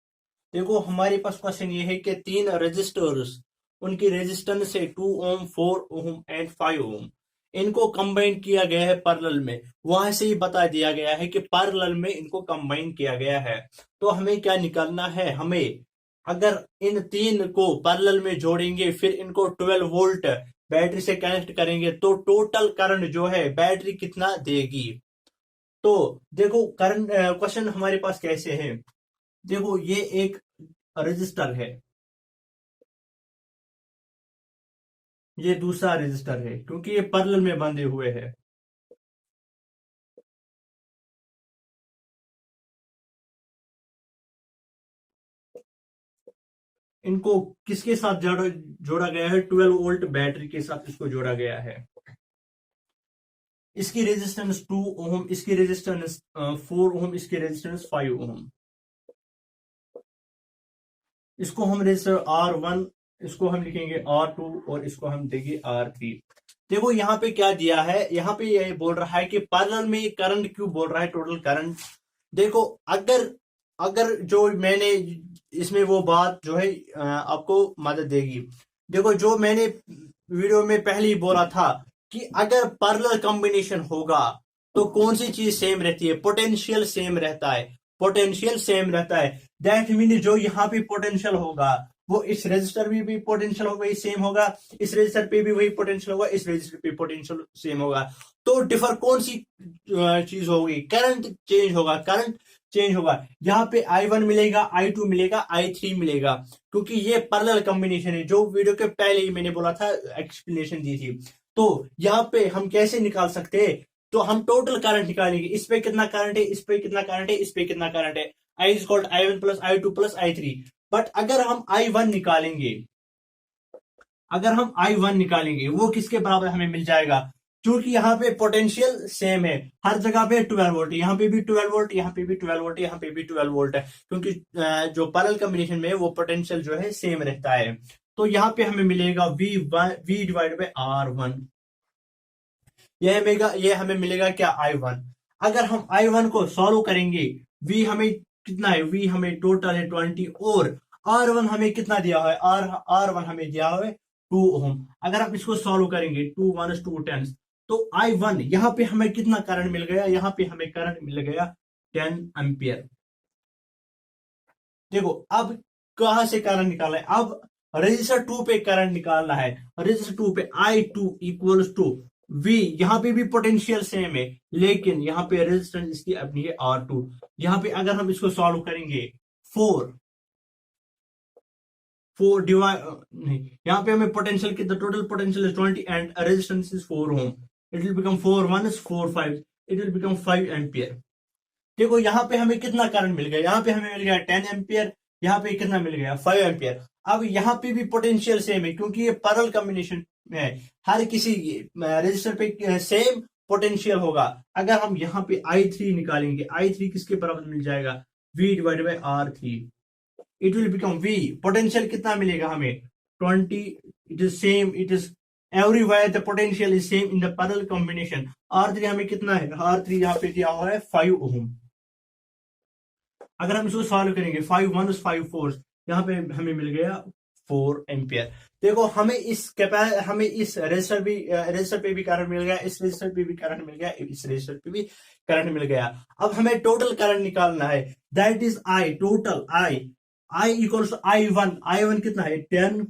देखो हमारे पास क्वेश्चन ये है कि 3 रेजिस्टर्स, उनकी रेजिस्टेंस है 2 ohm, 4 ohm and 5 ohm, इनको कंबाइन किया गया है पैरेलल में। वहां से ही बता दिया गया है कि पैरेलल में इनको कंबाइन किया गया है। तो हमें क्या निकालना है, हमें अगर इन तीन को पैरेलल में जोड़ेंगे फिर इनको 12 वोल्ट बैटरी से कनेक्ट करेंगे तो टोटल करंट जो है बैटरी कितना देगी। तो देखो करंट क्वेश्चन हमारे पास कैसे है, देखो ये एक रजिस्टर है, ये दूसरा रजिस्टर है, क्योंकि ये पैरेलल में बंधे हुए हैं। इनको किसके साथ जोड़ा गया है, 12 वोल्ट बैटरी के साथ इसको जोड़ा गया है। इसकी रेजिस्टेंस 2 ओम, इसकी रेजिस्टेंस 4 ओम, इसकी रेजिस्टेंस 5 ओम। इसको हम रेजिस्टर R1, इसको हम लिखेंगे R2 और इसको हम देंगे R3। देखो यहाँ पे क्या दिया है, यहाँ पे ये बोल रहा है कि पैरेलल में ये करंट क्यों बोल रहा है, टोटल करंट। देखो अगर अगर जो मैंने इसमें वो बात जो है आपको मदद देगी। देखो जो मैंने वीडियो में पहले ही बोला था कि अगर पैरेलल कॉम्बिनेशन होगा तो कौन सी चीज सेम रहती है, पोटेंशियल सेम रहता है, पोटेंशियल सेम रहता है। दैट मीन जो यहाँ पे पोटेंशियल होगा वो इस रेजिस्टर में भी पोटेंशियल होगा, सेम होगा, इस रेजिस्टर पे भी वही पोटेंशियल होगा, इस रेजिस्टर पे पोटेंशियल सेम होगा। तो डिफर कौन सी चीज होगी, करंट चेंज होगा, करंट चेंज होगा। यहाँ पे I1 मिलेगा, I2 मिलेगा, I3 मिलेगा, क्योंकि ये पैरेलल कॉम्बिनेशन है, जो वीडियो के पहले ही मैंने बोला था, एक्सप्लेनेशन दी थी। तो यहाँ पे हम कैसे निकाल सकते हैं, तो हम टोटल करंट निकालेंगे, इस पे कितना करंट है, इस पे कितना करंट है, इस पे कितना करंट है, I is called I1 plus I2 plus I3। But अगर हम I1 निकालेंगे, अगर हम I1 निकालेंगे वो किसके बराबर हमें मिल जाएगा, क्योंकि यहाँ पे पोटेंशियल सेम है, हर जगह पे 12 वोल्ट, यहाँ पे भी 12 वोल्ट, यहाँ पे भी 12 वोल्ट, यहाँ पे भी 12 वोल्ट है, क्योंकि जो पैरेलल कॉम्बिनेशन में वो पोटेंशियल जो है सेम रहता है। तो यहाँ पे हमें मिलेगा V डिवाइड बाई R1, ये हमें मिलेगा क्या, I1। अगर हम I1 को सॉल्व करेंगे, V हमें कितना है, V हमें टोटल है 20 और R1 हमें कितना दिया हुआ है, R1 हमें दिया हुआ है 2 ओम। अगर आप इसको सॉल्व करेंगे 2 1 2 10, तो I1 यहाँ पे हमें कितना करंट मिल गया, यहाँ पे हमें करंट मिल गया 10 एम्पियर। देखो अब कहां से करंट निकालना है, अब रजिस्टर 2 पे करंट निकालना है, रजिस्टर 2 पे I2 इक्वल्स टू V, यहाँ पे भी पोटेंशियल सेम है, लेकिन यहाँ पे रेजिस्टेंस इसकी अपनी है R2। यहाँ पे अगर हम इसको सॉल्व करेंगे 4 डिवाइड नहीं, यहाँ पे हमें पोटेंशियल कितना, total potential is 20 and resistance is 4 ohm, it will become 4 1 is 4 5, it will become 5 ampere. देखो यहाँ पे हमें कितना करंट मिल गया, यहाँ पे हमें मिल गया 10 एम्पियर, यहाँ पे कितना मिल गया 5 एम्पियर। अब यहाँ पे भी पोटेंशियल सेम है, क्योंकि ये पैरेलल कॉम्बिनेशन है, हर किसी रजिस्टर पे सेम पोटेंशियल होगा। अगर हम यहाँ पे I3 निकालेंगे, I3 किसके बराबर मिल जाएगा, V divide by R3, it will become V, potential कितना मिलेगा हमें 20, it is same, it is everywhere the potential is same in the parallel combination। R3 हमें कितना है, R3 यहाँ पे दिया हुआ है 5 ओम। अगर हम इसको सॉल्व करेंगे 5 1 5 4, यहाँ पे हमें मिल गया 4 एम्पियर। देखो हमें इस रेजिस्टर पे भी करंट मिल गया, इस रेजिस्टर पे भी करंट मिल गया, इस रेजिस्टर पे भी करंट मिल गया। अब हमें टोटल करंट निकालना है, that is I, total I equals I1 कितना है 10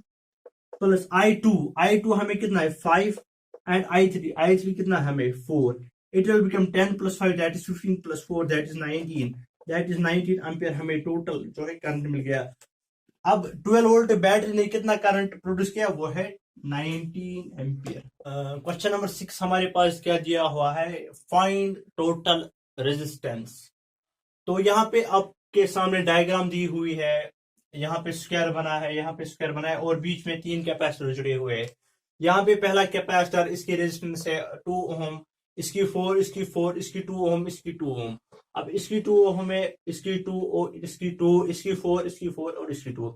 प्लस I2 हमें कितना है 5 एंड I3 कितना है हमें 4, it will become 10 plus 5 that is 15 plus 4 that is 19 ampere हमें टोटल जो है करंट मिल गया। अब 12 वोल्ट बैटरी ने कितना करंट प्रोड्यूस किया, वो है 19 एम्पियर। क्वेश्चन नंबर 6 हमारे पास क्या दिया हुआ है, फाइंड टोटल रेजिस्टेंस। तो यहाँ पे आपके सामने डायग्राम दी हुई है, यहाँ पे स्क्वायर बना है, यहाँ पे स्क्वायर बना है और बीच में 3 कैपेसिटर जुड़े हुए हैं। यहाँ पे पहला कैपेसिटर, इसकी रेजिस्टेंस है 2 ओम, इसकी 4, इसकी 4, इसकी 2 ओम, इसकी 2 ओम। अब इसकी 2 ओम है, इसकी 2, इसकी 2, इसकी 4, इसकी 4 और इसकी 2।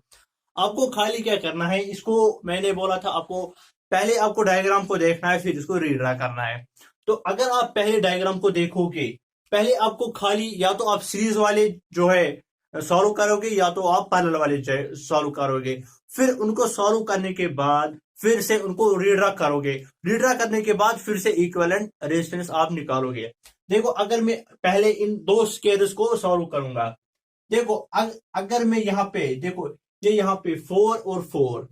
आपको खाली क्या करना है, इसको मैंने बोला था आपको पहले आपको डायग्राम को देखना है, फिर इसको रीड्रा करना है। तो अगर आप पहले डायग्राम को देखोगे, पहले आपको खाली या तो आप सीरीज वाले जो है सॉल्व करोगे या तो आप पैरेलल वाले सॉल्व करोगे। फिर उनको सॉल्व करने के बाद फिर से उनको रीड्रा करोगे, रीड्रा करने के बाद फिर से इक्विवेलेंट रेजिस्टेंस आप निकालोगे। देखो अगर मैं पहले इन दो स्केयर्स को सॉल्व करूंगा, देखो अगर मैं यहाँ पे देखो, ये यहाँ पे 4 और 4,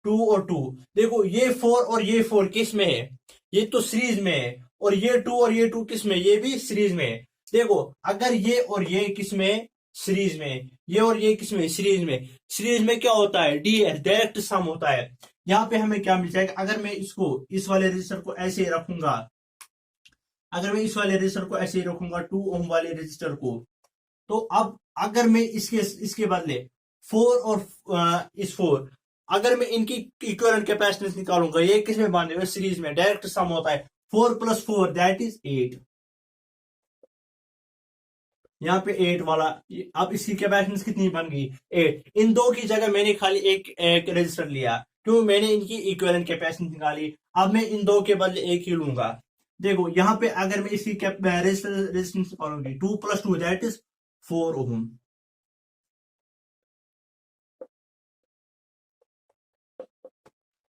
2 और 2, देखो ये 4 और ये 4 किस में है, ये तो सीरीज में है। और ये 2 और ये 2 किस में, ये भी सीरीज में है। देखो अगर ये और ये किस में, सीरीज में, ये और ये किस में, सीरीज में। सीरीज में क्या होता है, डीएस डायरेक्ट सम होता है। यहाँ पे हमें क्या मिल जाएगा, अगर मैं इसको इस वाले रजिस्टर को ऐसे रखूंगा, अगर मैं इस वाले रजिस्टर को ऐसे रखूंगा 2 ओम वाले रजिस्टर को, तो अब अगर मैं इसके बदले 4 और इस 4, अगर मैं इनकी इक्विवेलेंट कैपेसिटेंस निकालूंगा, ये किस में बांधे हुए, सीरीज में, डायरेक्ट सम होता है। 4 + 4 दैट इज 8। यहाँ पे 8 वाला, अब इसकी कैपेसिटेंस कितनी बन गई, 8। इन दो की जगह मैंने खाली एक रजिस्टर लिया, क्यों, मैंने इनकी इक्विवेलेंट कैपेसिटेंस निकाली। अब मैं इन दो के बदले एक ही लूंगा। देखो यहाँ पे अगर मैं इसकी रेजिस्टेंस निकालूंगी, 2 + 2 दैट इज 4 ओम।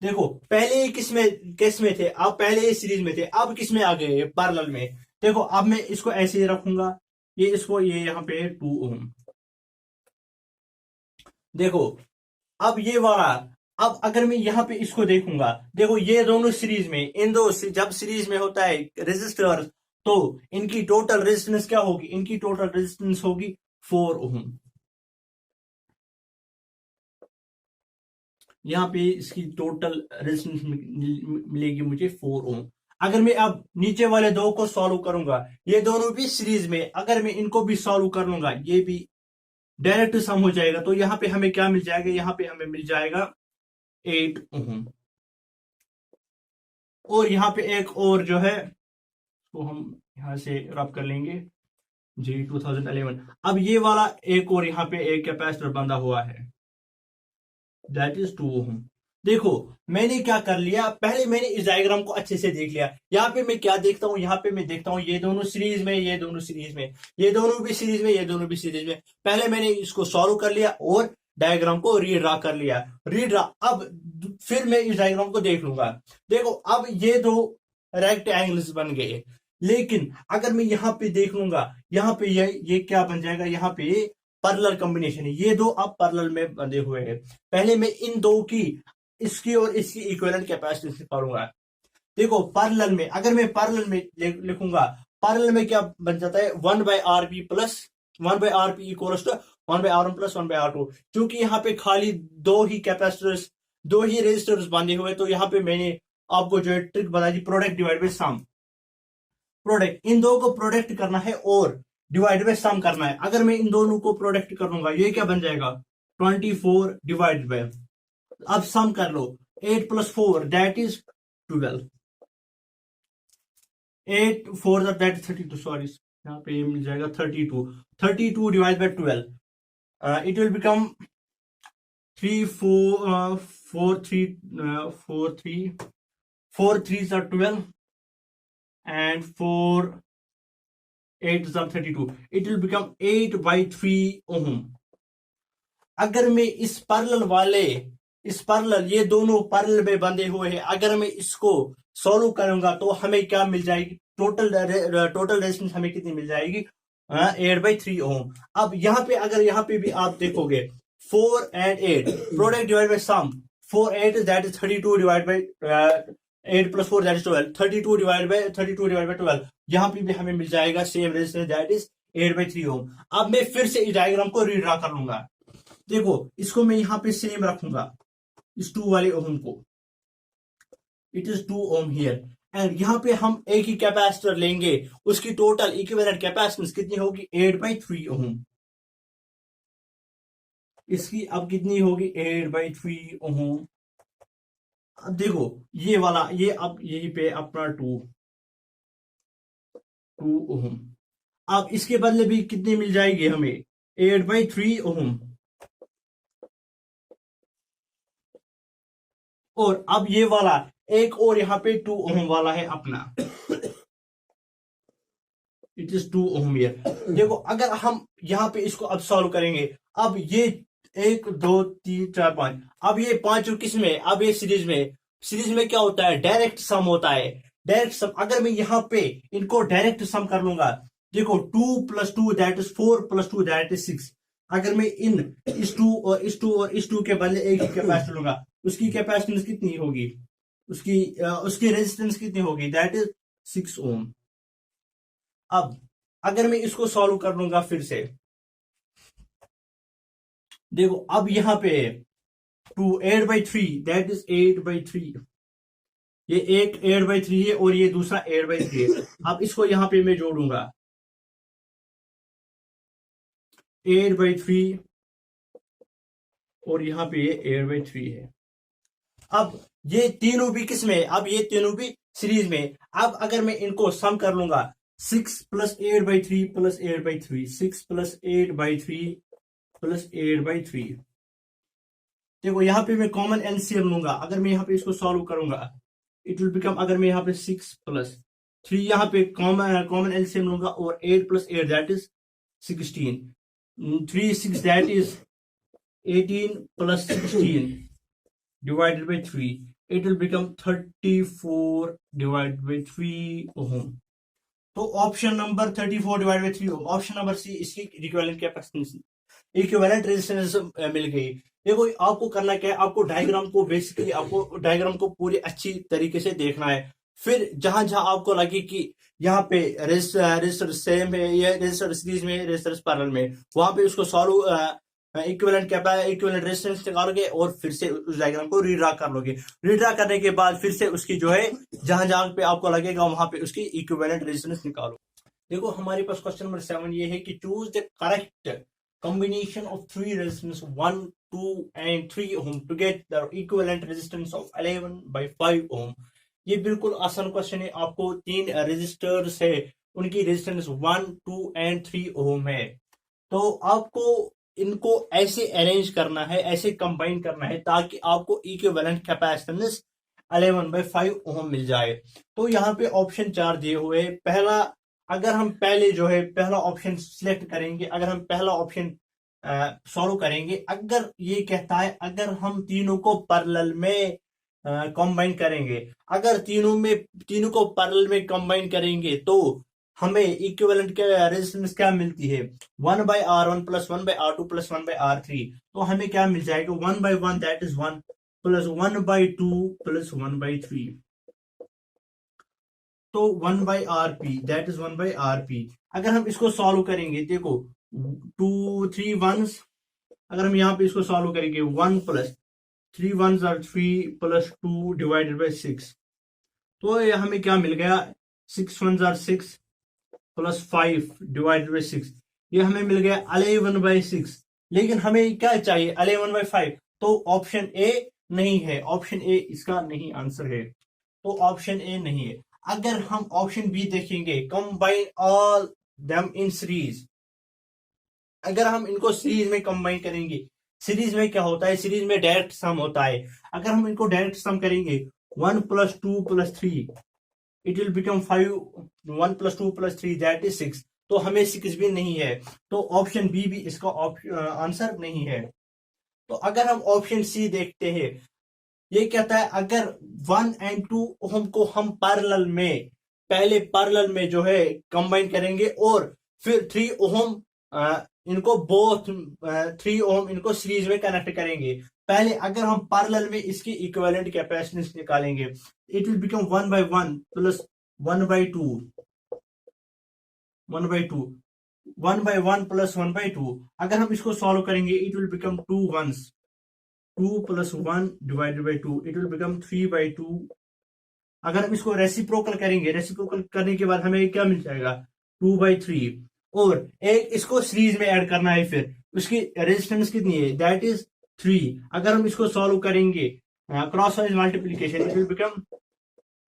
देखो पहले किस में थे, अब पहले सीरीज में थे, अब किस में आ गए, पैरेलल में। देखो अब मैं इसको ऐसे ही रखूंगा, ये इसको, ये यहाँ पे 2 ओम। देखो अब ये वाला, अब अगर मैं यहाँ पे इसको देखूंगा, देखो ये दोनों सीरीज में, इन दो जब सीरीज में होता है रेजिस्टर, तो इनकी टोटल रेजिस्टेंस क्या होगी, इनकी टोटल रेजिस्टेंस होगी 4 ओम। यहाँ पे इसकी टोटल रेजिस्टेंस मिलेगी मुझे 4 ओम। अगर मैं अब नीचे वाले दो को सॉल्व करूंगा, ये दोनों भी सीरीज में, अगर मैं इनको भी सॉल्व कर लूंगा, ये भी डायरेक्ट सम हो जाएगा। तो यहाँ पे हमें क्या मिल जाएगा, यहाँ पे हमें मिल जाएगा 8 ओम। और यहाँ पे एक और जो है, तो हम यहाँ से रब कर लेंगे जी 2011। अब ये वाला एक और यहाँ पे एक कैपेसिटर बंधा हुआ है, दैट इज 2 ओम। देखो मैंने क्या कर लिया, पहले मैंने इस डायग्राम को अच्छे से देख लिया। यहाँ पे मैं क्या देखता हूँ, यहाँ पे मैं देखता हूँ ये दोनों सीरीज में, ये दोनों सीरीज में, ये दोनों भी सीरीज में, ये दोनों भी सीरीज में। पहले मैंने इसको सॉल्व कर लिया और डायग्राम को रीड्रा कर लिया, रीड्रा। अब फिर मैं इस डायग्राम को देख लूंगा। देखो अब ये दो रेक्टेंगल्स बन गए, लेकिन अगर मैं यहाँ पे देख लूंगा, यहाँ पे ये क्या बन जाएगा, यहाँ पे पैरेलल कॉम्बिनेशन है, ये दो अब पैरेलल में बंधे हुए हैं। पहले मैं इन दो की, इसकी और इसकी इक्विवेलेंट कैपेसिटेंस निकालूंगा। देखो पैरेलल में, अगर मैं पैरेलल में लिखूंगा, पैरेलल में क्या बन जाता है, 1/Rp plus 1/Rp equals to 1/Rm plus 1/R2। क्योंकि यहाँ पे खाली दो ही कैपेसिटर्स, दो ही रेजिस्टर्स बांधे हुए, तो यहाँ पे मैंने आपको जो है ट्रिक बताई थी, product divide by sum. Product, इन दो को प्रोडक्ट करना है और डिवाइड बाय सम करना है। अगर मैं इन दोनों को प्रोडक्ट करूंगा, ये क्या बन जाएगा, 24 डिवाइड बाय, अब सम कर लो, 8 + 4 दैट इज 12, 8 4 दैट 32, सॉरी यहाँ पे मिल जाएगा 32, 32 divide by 12, it will become 3 4 4 3 4 3 4 3s are 12 and 4 8s are 32, it will become 8/3 ohm। अगर मैं इस पैरेलल वाले, इस पैरेलल, ये दोनों पैरेलल में बंधे हुए हैं, अगर मैं इसको सॉल्व करूंगा तो हमें क्या मिल जाएगी, टोटल रेजिस्टेंस हमें कितनी मिल जाएगी, 8/3 ओम। अब यहाँ पे, अगर यहाँ पे भी आप देखोगे 4 and 8 product divide by sum, 4 8 that is 32 divide by 8 + 4 that is 12, 32 divide by 12। यहाँ पे भी हमें मिल जाएगा same resistance that is 8/3 ohm. अब मैं फिर से इस डायग्राम को रीड्रा कर लूंगा। देखो इसको मैं यहाँ पे सेम रखूंगा, इस 2 वाले ओम को, it is 2 ohm here, and यहाँ पे हम एक ही कैपेसिटर लेंगे, उसकी टोटल इक्विवेलेंट कैपेसिटेंस कितनी होगी 8/3 ओम। इसकी अब कितनी होगी 8/3 ओम। अब देखो ये वाला, ये अब यहीं पे अपना 2 ओम। अब इसके बदले भी कितनी मिल जाएगी हमें 8/3 ओम। और अब ये वाला एक और यहाँ पे 2 ओम वाला है अपना, इट इज 2 ओम हियर। देखो अगर हम यहाँ पे इसको अब सॉल्व करेंगे, अब ये 1 2 3 4 5, अब ये पांचों किस में, अब ये सीरीज में क्या होता है डायरेक्ट सम होता है। डायरेक्ट सम अगर मैं यहाँ पे इनको डायरेक्ट सम कर लूंगा, देखो 2 + 2 दैट इज 4 + 2 दैट इज 6। अगर मैं इस 2 और इस 2 और इस 2 के बदले एक ही कैपेसिटर लूंगा, उसकी कैपेसिटेंस कितनी होगी, उसकी रेजिस्टेंस कितनी होगी, दैट इज 6 ओम। अब अगर मैं इसको सॉल्व कर लूंगा फिर से, देखो अब यहां पे 2 8/3 दैट इज 8/3, ये एक 8/3 है और ये दूसरा 8/3 है। अब इसको यहां पे मैं जोड़ूंगा 8/3 और यहां पे ये 8/3 है। अब ये तीनों भी किस में, अब ये तीनों भी सीरीज में। अब अगर मैं इनको सम कर लूंगा, 6 + 8/3 + 8/3, 6 + 8/3 + 8/3। देखो यहाँ पे मैं कॉमन एलसीएम लूंगा, अगर मैं यहाँ पे इसको सॉल्व करूंगा, इट विल बिकम, अगर मैं यहाँ पे 6 + 3 यहाँ पे कॉमन एलसीएम लूंगा, और 8 + 8 that is 16, 3 6 that is 18 + 16 divided by 3, it will become 34 divided by 3 ohm। तो option number 34 divide by 3 ohm, option number C इसकी इक्विवेलेंट कैपेसिटेंस, इक्विवेलेंट रेजिस्टेंस मिल गई। देखो आपको करना क्या है, आपको डायग्राम को बेसिकली आपको डायग्राम को पूरी अच्छी तरीके से देखना है। फिर जहां जहां आपको लगे कि यहाँ पे रजिस्टर सेम है, या रजिस्टर सीरीज में, रजिस्टर पैरेलल में, वहां पे उसको सॉल्व इक्विवेलेंट रेजिस्टेंस निकालोगे और फिर से उस डायग्राम को रीड्रा कर लोगे। रीड्रा करने के बाद फिर से उसकी जो है जहां जहां पे आपको लगेगा वहां पे उसकी इक्विवेलेंट रेजिस्टेंस निकालो। देखो हमारे पास क्वेश्चन नंबर 7 ये है कि choose the correct combination of three resistance 1 2 and 3 ohm to get the equivalent resistance of 11/5 ohm। ये बिल्कुल आसान क्वेश्चन है। आपको 3 रेजिस्टर्स है, उनकी रेजिस्टेंस 1 2 and 3 ओम है। तो आपको इनको ऐसे अरेंज करना है, ऐसे कंबाइन करना है ताकि आपको इक्विवेलेंट कैपेसिटेंस 11/5 ओम मिल जाए। तो यहाँ पे ऑप्शन 4 दिए हुए हैं। पहला, अगर हम पहले जो है पहला ऑप्शन सिलेक्ट करेंगे, अगर हम पहला ऑप्शन सॉल्व करेंगे, अगर ये कहता है अगर हम तीनों को पैरेलल में कंबाइन करेंगे, अगर तीनों को पैरेलल में कंबाइन करेंगे तो हमें इक्विवेलेंट के रेजिस्टेंस क्या मिलती है 1/R1 + 1/R2 + 1/R3। तो हमें क्या मिल जाएगा 1/1 दैट इज 1 + 1/2 + 1/3। तो 1/RP दैट इज 1/RP। अगर हम इसको सॉल्व करेंगे, देखो 2 3 1s, अगर हम यहाँ पे इसको सॉल्व करेंगे 1 + 3 1s are 3 + 2 डिवाइडेड बाई 6, तो ये हमें क्या मिल गया 6 1s are 6 + 5 डिवाइडेड बाई 6, ये हमें मिल गया 11/6। लेकिन हमें क्या चाहिए 11/5, तो ऑप्शन ए नहीं है, ऑप्शन ए इसका नहीं आंसर है, तो ऑप्शन ए नहीं है। अगर हम ऑप्शन बी देखेंगे, combine all them in series, अगर हम इनको सीरीज में कंबाइन करेंगे, सीरीज में क्या होता है, सीरीज में डायरेक्ट सम होता है। अगर हम इनको डायरेक्ट सम करेंगे 1 + 2 + 3, it will become 5, 1 + 2 + 3 that is 6। तो हमें 6 भी नहीं है, तो ऑप्शन बी भी इसका आंसर नहीं है। तो अगर हम ऑप्शन सी देखते हैं, ये कहता है अगर 1 और 2 ओम को हम पैरेलल में, पहले पैरेलल में जो है कंबाइन करेंगे, और फिर 3 ओम इनको बोथ 3 ओम इनको सीरीज में कनेक्ट करेंगे। पहले अगर हम पैरेलल में इसकी इक्विवेलेंट कैपेसिटेंस निकालेंगे, इट विल बिकम 1/1 + 1/2 1/2। 1/1 प्लस 1/2। अगर हम इसको सॉल्व करेंगे it will become 2 once, 2 plus 1 divided by 2 it will become 3/2। अगर हम इसको रेसिप्रोकल करेंगे, रेसिप्रोकल करने के बाद हमें क्या मिल जाएगा, 2/3। और एक इसको सीरीज में ऐड करना है, फिर उसकी रेजिस्टेंस कितनी है, दैट इज 3। अगर हम इसको सॉल्व करेंगे cross wise multiplication, it will become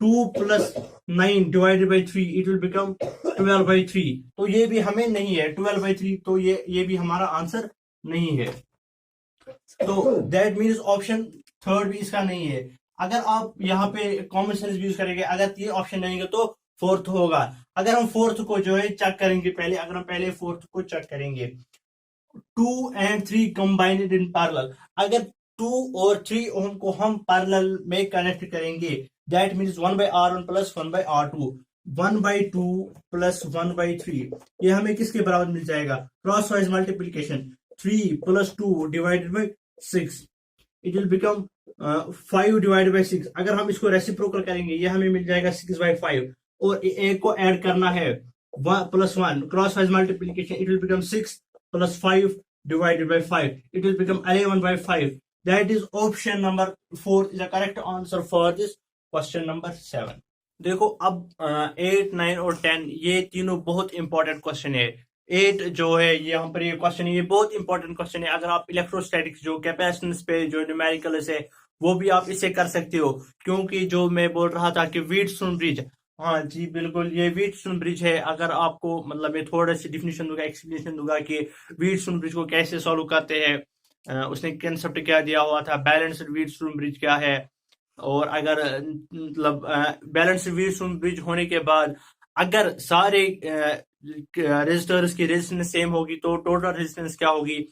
2 plus 9 divided by 3 it will become 12/3। तो ये भी हमें नहीं है 12/3, तो ये भी हमारा आंसर नहीं है। तो दैट मीन्स ऑप्शन थर्ड भी इसका नहीं है। अगर आप यहाँ पे कॉमन सेंस यूज करेंगे, अगर ये ऑप्शन नहीं है तो फोर्थ होगा। अगर हम फोर्थ को जो है चेक करेंगे पहले, अगर हम पहले फोर्थ को चेक करेंगे, 2 and 3 combined in parallel। अगर 2 और 3 ओम को हम पैरेलल में कनेक्ट करेंगे, that means 1/R1 plus 1/R2, 1/2 plus 1/3। ये हमें किसके बराबर मिल जाएगा, cross wise multiplication, 3 plus 2 divided by 6 it will become 5 divided by 6। अगर हम इसको रेसिप्रोकल करेंगे ये हमें मिल जाएगा 6/5। और एक को ऐड करना है 1 plus 1, cross wise multiplication, it will become 6 plus 5 divided by 5 it will become 11/5। that is option number 4 is the correct answer for this question number 7। देखो अब 8, 9 और 10 ये तीनों बहुत इंपॉर्टेंट क्वेश्चन है। 8 जो है ये यहाँ पर ये क्वेश्चन है, ये बहुत इंपॉर्टेंट क्वेश्चन है। अगर आप इलेक्ट्रोस्टैटिक्स जो कैपेसिटेंस पे जो न्यूमेरिकल्स है वो भी आप इसे कर सकते हो, क्योंकि जो मैं बोल रहा था कि व्हीटस्टोन ब्रिज, हाँ जी बिल्कुल ये व्हीटस्टोन ब्रिज है। अगर आपको मतलब मैं थोड़ा सी डिफिनेशन दूंगा, एक्सप्लेनेशन दूंगा कि व्हीटस्टोन ब्रिज को कैसे सॉल्व करते हैं, उसने कंसेप्ट क्या दिया हुआ था, बैलेंस्ड व्हीटस्टोन ब्रिज क्या है। और अगर मतलब बैलेंस्ड व्हीटस्टोन ब्रिज होने के बाद अगर सारे रेजिस्टर्स की रेजिस्टेंस सेम होगी तो टोटल रेजिस्टेंस क्या होगी।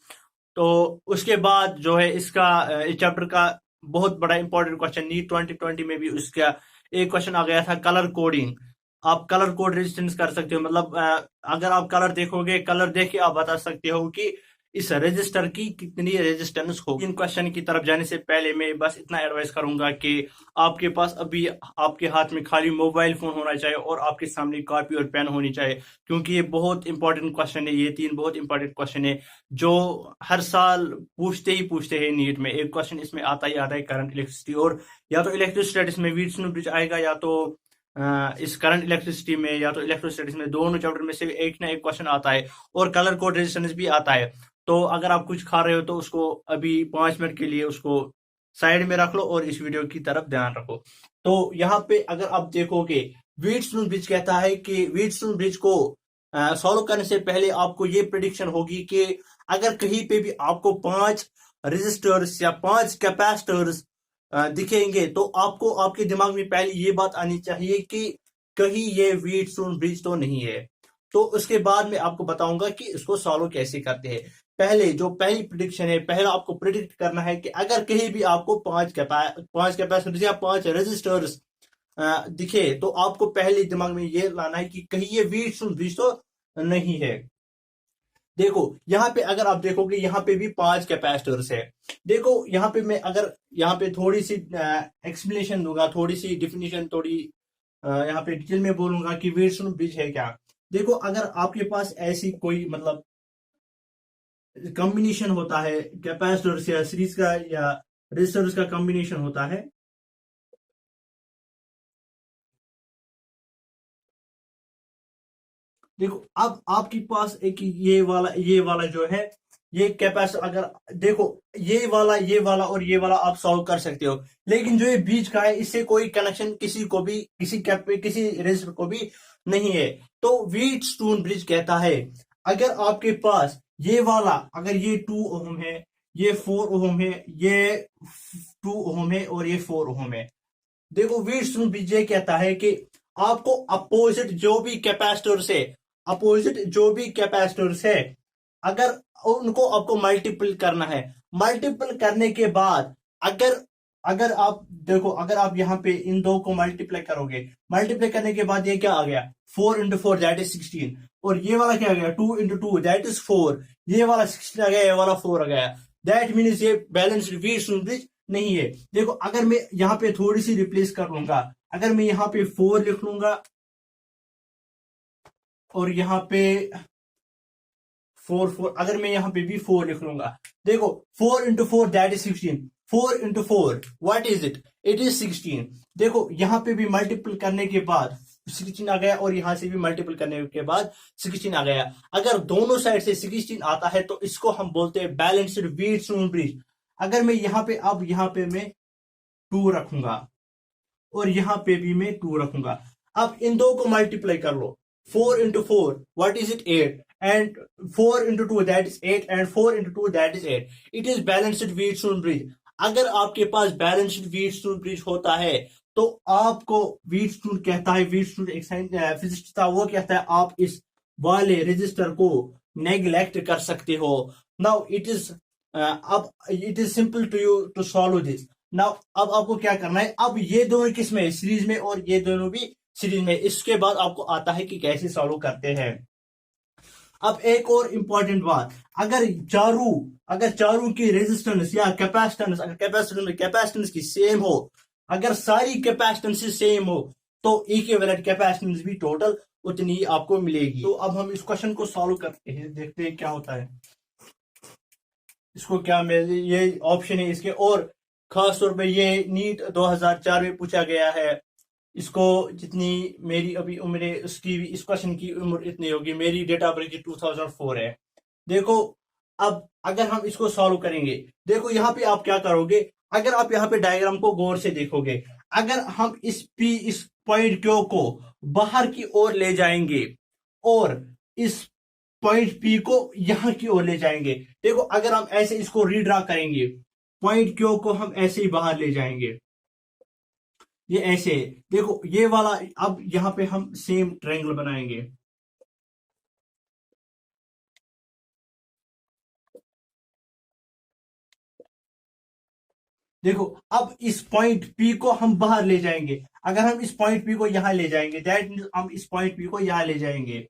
तो उसके बाद जो है इसका इस चैप्टर का बहुत बड़ा इंपॉर्टेंट क्वेश्चन, नीट 2020 में भी उसका एक क्वेश्चन आ गया था, कलर कोडिंग। आप कलर कोड रेजिस्टेंस कर सकते हो, मतलब अगर आप कलर देखोगे, कलर देख के आप बता सकते हो कि इस रेजिस्टर की कितनी रेजिस्टेंस होगी। इन क्वेश्चन की तरफ जाने से पहले मैं बस इतना एडवाइस करूंगा कि आपके पास अभी आपके हाथ में खाली मोबाइल फोन होना चाहिए और आपके सामने कॉपी और पेन होनी चाहिए, क्योंकि ये बहुत इंपॉर्टेंट क्वेश्चन है। ये 3 बहुत इंपॉर्टेंट क्वेश्चन है जो हर साल पूछते हैं नीट में। एक क्वेश्चन इसमें आता है करंट इलेक्ट्रिसिटी, और या तो इलेक्ट्रोस्टैटिक्स में व्हीटस्टोन ब्रिज आएगा, या तो इस करंट इलेक्ट्रिसिटी में, या तो इलेक्ट्रोस्टैटिक्स में, दोनों चैप्टर में से एक ना एक क्वेश्चन आता है। और कलर कोड रेजिस्टेंस भी आता है। तो अगर आप कुछ खा रहे हो तो उसको अभी 5 मिनट के लिए उसको साइड में रख लो और इस वीडियो की तरफ ध्यान रखो। तो यहाँ पे अगर आप देखोगे, व्हीटस्टोन ब्रिज कहता है कि व्हीटस्टोन ब्रिज को सॉल्व करने से पहले आपको ये प्रिडिक्शन होगी कि अगर कहीं पे भी आपको 5 रेजिस्टर्स या 5 कैपेसिटर्स दिखेंगे तो आपको आपके दिमाग में पहले ये बात आनी चाहिए कि कहीं ये व्हीटस्टोन ब्रिज तो नहीं है। तो उसके बाद मैं आपको बताऊंगा कि इसको सॉल्व कैसे करते हैं। पहले जो पहली प्रिडिक्शन है, पहला आपको प्रिडिक्ट करना है कि अगर कहीं भी आपको 5 कैपेसिटर्स या 5 रेजिस्टर्स दिखे तो आपको पहले दिमाग में ये लाना है कि कहीं ये व्हीटस्टोन ब्रिज तो नहीं है। देखो यहाँ पे अगर आप देखोगे यहाँ पे भी 5 कैपेसिटर्स है। देखो यहाँ पे मैं अगर यहाँ पे थोड़ी सी एक्सप्लेनेशन दूंगा, थोड़ी सी डिफिनेशन, थोड़ी यहाँ पे डिटेल में बोलूंगा कि व्हीटस्टोन ब्रिज है क्या। देखो अगर आपके पास ऐसी कोई मतलब कॉम्बिनेशन होता है कैपेसिटर्स या सीरीज का या रेजिस्टर्स का कॉम्बिनेशन होता है, देखो अब आपके पास एक ये वाला जो है ये कैपेसिटर, अगर देखो ये वाला और ये वाला आप सॉल्व कर सकते हो, लेकिन जो ये बीच का है इससे कोई कनेक्शन किसी को भी किसी रेजिस्टर को भी नहीं है। तो व्हीटस्टोन ब्रिज कहता है अगर आपके पास ये वाला, अगर ये 2 ओम है, ये 4 ओम है, ये 2 ओम है और ये 4 ओम है, देखो व्हीटस्टोन ब्रिज ये कहता है कि आपको अपोजिट जो भी कैपेसिटर्स है अगर उनको आपको मल्टीपल करना है, मल्टीपल करने के बाद अगर अगर आप देखो, अगर आप यहाँ पे इन दो को मल्टीप्लाई करोगे, मल्टीप्लाई करने के बाद ये क्या आ गया, 4 into 4 दैट इज 16, और ये वाला क्या आ गया, 2 into 2 दैट इज 4, ये वाला 16 आ गया, ये वाला 4 आ गया। दैट मीन्स ये बैलेंस्ड व्हीटस्टोन ब्रिज नहीं है। देखो अगर मैं यहाँ पे थोड़ी सी रिप्लेस कर लूंगा, अगर मैं यहाँ पे 4 लिख लूंगा और यहाँ पे 4 4, अगर मैं यहाँ पे भी 4 लिख लूंगा, देखो 4 into 4 that is 16, 4 into 4 what is it, it is 16। देखो यहाँ पे भी मल्टीपल करने के बाद 16 आ गया और यहाँ से भी मल्टीपल करने के बाद 16 आ गया। अगर दोनों साइड से 16 आता है तो इसको हम बोलते हैं बैलेंस्ड व्हीटस्टोन ब्रिज। अगर मैं यहाँ पे अब यहाँ पे मैं 2 रखूंगा और यहाँ पे भी मैं 2 रखूंगा, अब इन दो को मल्टीप्लाई कर लो, 4 into 4 what is it, 8, and 4 into 2 that is 8, and 4 into 2 that is 8, it is balanced Wheatstone bridge. अगर आपके पास बैलेंस्ड व्हीटस्टोन ब्रिज होता है तो आपको व्हीटस्टोन कहता है, व्हीटस्टोन एक फिजिक्स था, वो कहता है आप इस वाले रेजिस्टर को नेग्लेक्ट कर सकते हो। नाउ इट इज अब it is simple to you to solve this. Now अब आपको क्या करना है, अब ये दोनों किस में, सीरीज में, और ये दोनों भी सीरीज में। इसके बाद आपको आता है कि कैसे सॉल्व करते हैं। अब एक और इंपॉर्टेंट बात, अगर चारों की रेजिस्टेंस या कैपेसिटेंस, अगर कैपेसिटेंस की सेम हो, अगर सारी कैपेसिटेंस सेम हो तो इक्विवेलेंट कैपेसिटेंस भी टोटल उतनी ही आपको मिलेगी। तो अब हम इस क्वेश्चन को सॉल्व करते हैं, देखते हैं क्या होता है, इसको क्या मिले। ये ऑप्शन है इसके, और खास तौर पे ये नीट 2004 में पूछा गया है। इसको जितनी मेरी अभी उम्र है उसकी भी इस क्वेश्चन की उम्र इतनी होगी। मेरी डेट ऑफ बर्थ 2004 है। देखो अब अगर हम इसको सॉल्व करेंगे, देखो यहाँ पे आप क्या करोगे, अगर आप यहाँ पे डायग्राम को गौर से देखोगे, अगर हम इस पॉइंट क्यू को बाहर की ओर ले जाएंगे और इस पॉइंट पी को यहां की ओर ले जाएंगे, देखो अगर हम ऐसे इसको रीड्रा करेंगे, पॉइंट क्यू को हम ऐसे ही बाहर ले जाएंगे, ये ऐसे, देखो ये वाला, अब यहां पे हम सेम ट्रायंगल बनाएंगे। देखो अब इस पॉइंट पी को हम बाहर ले जाएंगे, अगर हम इस पॉइंट पी को यहां ले जाएंगे, दैट मीन्स हम इस पॉइंट पी को यहां ले जाएंगे,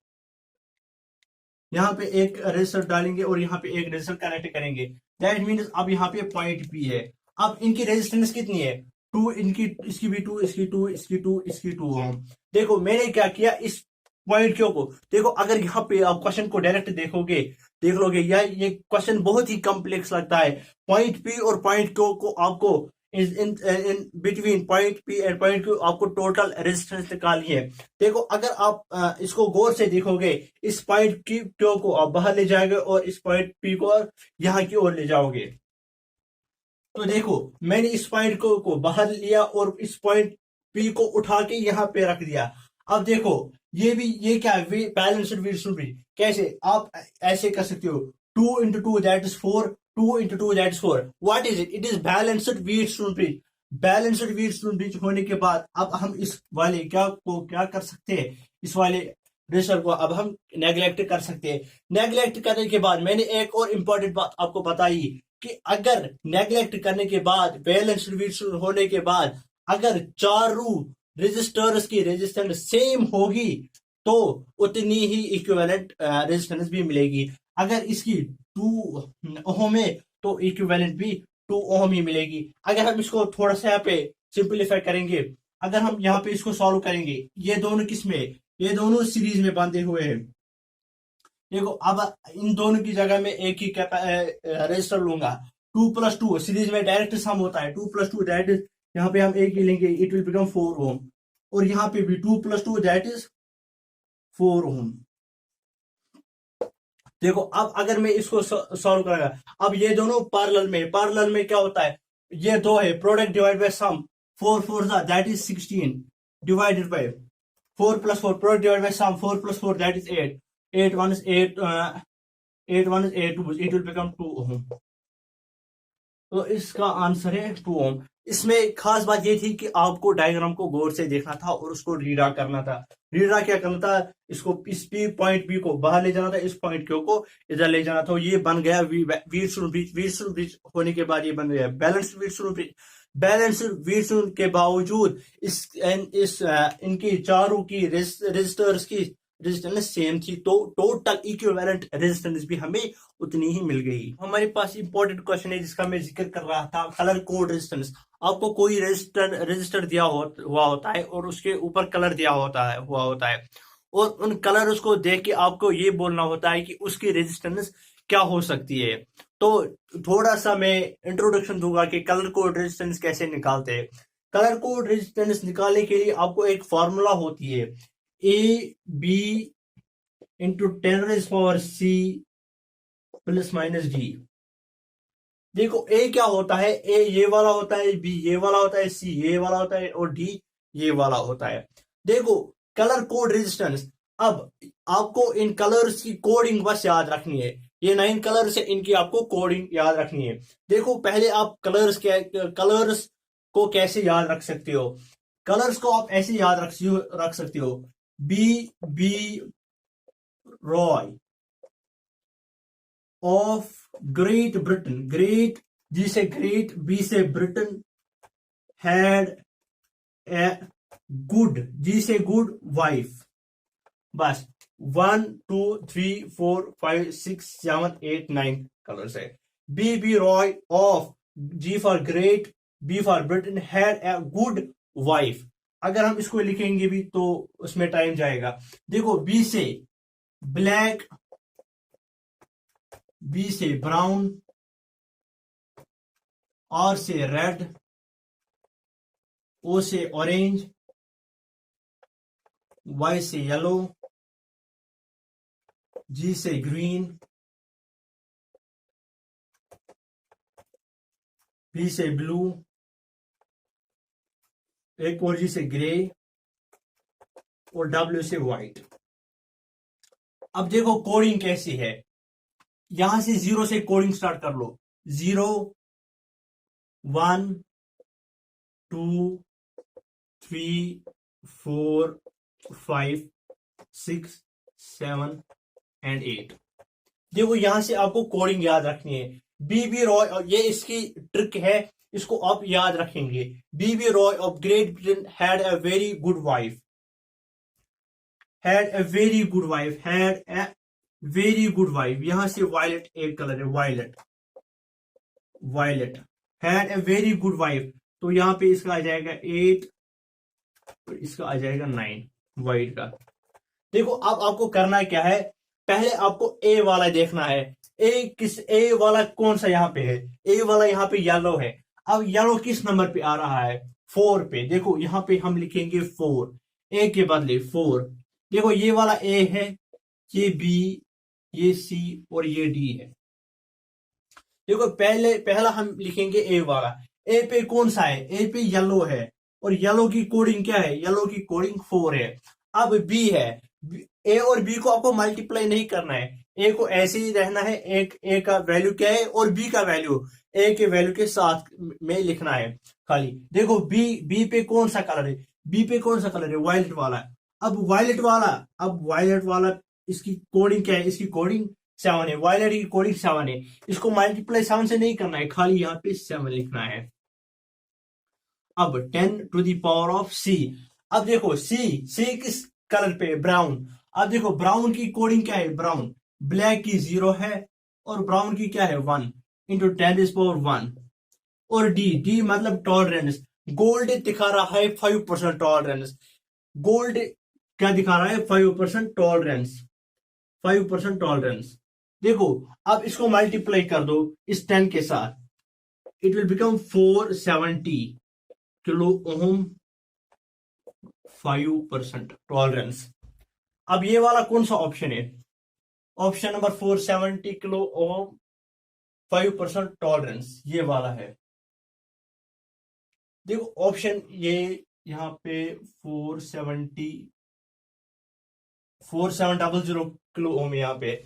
यहां पे एक रेजिस्टर डालेंगे और यहां पे एक रेजिस्टर कनेक्ट करेंगे, दैट मीन्स अब यहाँ पे पॉइंट पी है। अब इनकी रेजिस्टेंस कितनी है, 2, इनकी, इसकी भी 2, इसकी 2, इसकी 2, इसकी 2 ओम। देखो मैंने क्या किया, इस पॉइंट क्यू को, देखो अगर यहाँ पे आप क्वेश्चन को डायरेक्ट देखोगे, देख लोगे, या ये क्वेश्चन बहुत ही कॉम्प्लेक्स लगता है। पॉइंट पी और पॉइंट क्यू को आपको in between point P and point Q आपको टोटल रेजिस्टेंस निकालनी है। देखो अगर आप इसको गौर से देखोगे, इस पॉइंट क्यू को आप बाहर ले जाओगे और इस पॉइंट पी को यहाँ की ओर ले जाओगे, तो देखो मैंने इस पॉइंट को बाहर लिया और इस पॉइंट पी को उठा के यहाँ पे रख दिया। अब देखो ये क्या है, बैलेंस्ड व्हीटस्टोन ब्रिज। कैसे आप ऐसे कर सकते हो, 2 into 2 that is 4, 2 into 2 that is 4, what is it, it is balanced Wheatstone bridge. Balanced Wheatstone bridge होने के बाद अब हम इस वाले क्या कर सकते हैं, इस वाले रेजिस्टर को अब हम नेग्लेक्ट कर सकते हैं। नेग्लेक्ट करने के बाद मैंने एक और इंपॉर्टेंट बात आपको बताई कि अगर नेग्लेक्ट करने के बाद, बैलेंस्ड व्हीटस्टोन होने के बाद, अगर चारों रेजिस्टर्स की रेजिस्टेंस सेम होगी तो उतनी ही इक्विवेलेंट रेजिस्टेंस भी मिलेगी। अगर इसकी 2 ओम है तो इक्विवेलेंट भी 2 ओम ही मिलेगी। अगर हम इसको थोड़ा सा यहाँ पे सिंपलीफाई करेंगे, अगर हम यहाँ पे इसको सॉल्व करेंगे, ये दोनों किसमें, ये दोनों सीरीज में बांधे हुए हैं। देखो अब इन दोनों की जगह में एक ही रेजिस्टर लूंगा, 2 + 2 सीरीज में डायरेक्ट सम होता है, 2 + 2 दैट इज, यहाँ पे हम एक ही लेंगे, इट विल बिकम 4 ओम, और यहाँ पे भी 2 + 2 दैट इज 4 ओम। देखो अब अगर मैं इसको सॉल्व करूंगा, अब ये दोनों पैरेलल में क्या होता है, ये दो है, product divide by sum, 4 4 that is 16 divided by 4 + 4, product divide by sum, 4 + 4 that is 8, 8 1 is 8, 8 1 is 8, it will become 2 ओम। तो इसका आंसर है 2 ओम। इसमें खास बात ये थी कि आपको डायग्राम को गौर से देखना था और उसको रीड्रा करना था। रीड्रा क्या करना था, इसको इस पॉइंट बी को बाहर ले जाना था, इस पॉइंट क्यू को इधर ले जाना था। ये बन गया व्हीटस्टोन ब्रिज। व्हीटस्टोन ब्रिज होने के बाद ये बन गया balanced Wheatstone bridge. Balanced Wheatstone के बावजूद इनकी चारों की रेजिस्टर्स की रेजिस्टेंस सेम थी, तो टोटल इक्विवेलेंट रेजिस्टेंस भी हमें उतनी ही मिल गई। हमारे पास इंपॉर्टेंट क्वेश्चन है जिसका मैं जिक्र कर रहा था, कलर कोड रेजिस्टेंस। आपको कोई रजिस्टर दिया हुआ होता है और उसके ऊपर कलर दिया हुआ होता है, और उन कलर्स को देख के आपको ये बोलना होता है कि उसकी रेजिस्टेंस क्या हो सकती है। तो थोड़ा सा मैं इंट्रोडक्शन दूंगा कि कलर कोड रेजिस्टेंस कैसे निकालते हैं। कलर कोड रेजिस्टेंस निकालने के लिए आपको एक फॉर्मूला होती है, A B into 10⁻⁶ plus minus D. देखो ए क्या होता है, ए ये वाला होता है, बी ये वाला होता है, सी ये वाला होता है और डी ये वाला होता है। देखो कलर कोड रेजिस्टेंस, अब आपको इन कलर्स की कोडिंग बस याद रखनी है। ये 9 कलर्स है, इनकी आपको कोडिंग याद रखनी है। देखो पहले आप कलर्स को कैसे याद रख सकते हो। कलर्स को आप ऐसे याद रख सकते हो, B B Roy of Great Britain, great G से ग्रेट, बी से Britain, had a good, G से गुड वाइफ। बस 1 2 3 4 5 6 7 8 9 कलर्स है। B B Roy of, G for great, B for Britain, had a good wife. अगर हम इसको लिखेंगे भी तो उसमें टाइम जाएगा। देखो बी से ब्लैक, बी से ब्राउन, आर से रेड, ओ से ऑरेंज, वाई से येलो, जी से ग्रीन, बी से ब्लू, एक और जी से ग्रे और डब्ल्यू से व्हाइट। अब देखो कोडिंग कैसी है, यहां से 0 से कोडिंग स्टार्ट कर लो। 0 1 2 3 4 5 6 7 एंड 8। देखो यहां से आपको कोडिंग याद रखनी है। बीबी रॉय, ये इसकी ट्रिक है, इसको आप याद रखेंगे। B B Roy of Great Britain had a very good wife, had a very good wife, had a very good wife. यहां से वायलेट एक कलर है, violet, violet, had a very good wife. तो यहां पे इसका आ जाएगा 8 और इसका आ जाएगा 9 वाइट का। देखो अब आपको करना क्या है, पहले आपको ए वाला देखना है। ए वाला कौन सा यहाँ पे है, ए वाला यहाँ पे येलो है। अब येलो किस नंबर पे आ रहा है, 4 पे। देखो यहाँ पे हम लिखेंगे 4, ए के बदले 4। देखो ये वाला ए है, ये बी, ये सी और ये डी है। देखो पहला हम लिखेंगे ए वाला। ए पे कौन सा है, ए पे येलो है और येलो की कोडिंग क्या है, येलो की कोडिंग 4 है। अब बी है, ए और बी को आपको मल्टीप्लाई नहीं करना है, ए को ऐसे ही रहना है। एक ए का वैल्यू क्या है और बी का वैल्यू ए के वैल्यू के साथ में लिखना है खाली। देखो बी पे कौन सा कलर है, बी पे कौन सा कलर है, वायलेट वाला। अब वायलेट वाला इसकी कोडिंग क्या है, इसकी कोडिंग 7 है, वायलेट की कोडिंग 7 है। इसको मल्टीप्लाई 7 से नहीं करना है, खाली यहाँ पे 7 लिखना है। अब 10 टू द पावर ऑफ सी। अब देखो सी किस कलर पे, ब्राउन। अब देखो ब्राउन की कोडिंग क्या है, ब्राउन, ब्लैक की 0 है और ब्राउन की क्या है 1 इंटू 10⁻1। और डी मतलब टॉलरेंस। गोल्ड दिखा रहा है 5% टॉलरेंस, गोल्ड क्या दिखा रहा है, 5% टॉलरेंस, 5% टॉलरेंस। देखो अब इसको मल्टीप्लाई कर दो इस 10 के साथ, it will become 470 kilo ohm, 5% tolerance. अब ये वाला कौन सा ऑप्शन है, option number 470 kilo ohm, 5% tolerance, ये वाला है। देखो ऑप्शन ये यहाँ पे 4700 किलो ओम, यहाँ पे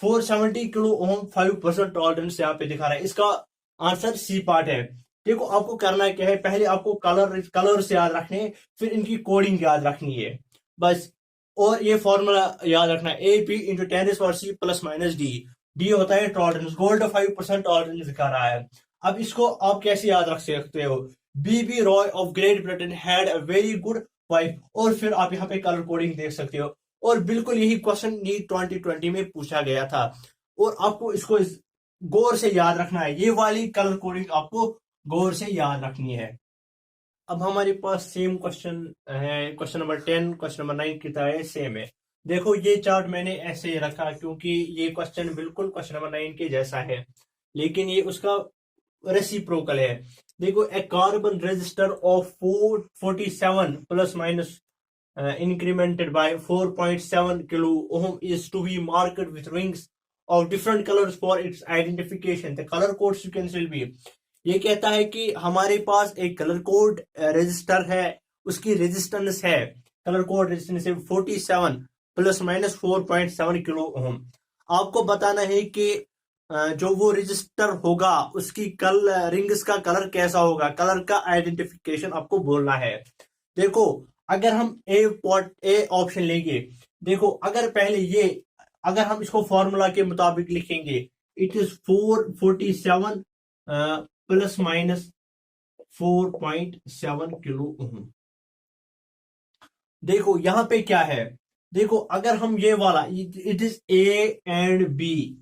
470 किलो ओम, 5% टॉलरेंस यहाँ पे दिखा रहा है। इसका आंसर सी पार्ट है। देखो आपको करना क्या है, पहले आपको कलर से याद रखने हैं, फिर इनकी कोडिंग याद रखनी है बस। और ये फॉर्मूला याद रखना है, A P into 10⁻⁶ plus minus D. D होता है टॉलरेंस, गोल्ड 5% टॉलरेंस दिखा रहा है। अब इसको आप कैसे याद रख सकते हो, B B Roy of Great Britain had a very good wife, और फिर आप यहाँ पे कलर कोडिंग देख सकते हो। और बिल्कुल यही क्वेश्चन नीट 2020 में पूछा गया था, और आपको इसको गौर से याद रखना है। ये वाली कलर कोडिंग आपको गौर से याद रखनी है। अब हमारे पास सेम क्वेश्चन है, क्वेश्चन नंबर 10, क्वेश्चन नंबर 9 की तरह सेम है। देखो ये चार्ट मैंने ऐसे ही रखा क्योंकि ये क्वेश्चन बिल्कुल क्वेश्चन नंबर 9 के जैसा है, लेकिन ये उसका रेसिप्रोकल है। देखो, a carbon resistor of 447 plus minus incremented by 4.7 kilo ohm is to be marked with rings of different colors for its identification. The color code sequence will be, ये कहता है कि हमारे पास एक कलर कोड रजिस्टर है, उसकी रेजिस्टेंस है, कलर कोड रेजिस्टेंस है 47 प्लस माइनस 4.7 किलो ओम। आपको बताना है कि जो वो रजिस्टर होगा उसकी रिंग्स का कलर कैसा होगा, कलर का आइडेंटिफिकेशन आपको बोलना है। देखो, अगर हम ए ऑप्शन लेंगे, देखो अगर हम इसको फॉर्मूला के मुताबिक लिखेंगे, it is 447 plus minus 4.7 kilo ohm. देखो यहां पे क्या है, देखो अगर हम ये वाला, it is A and B,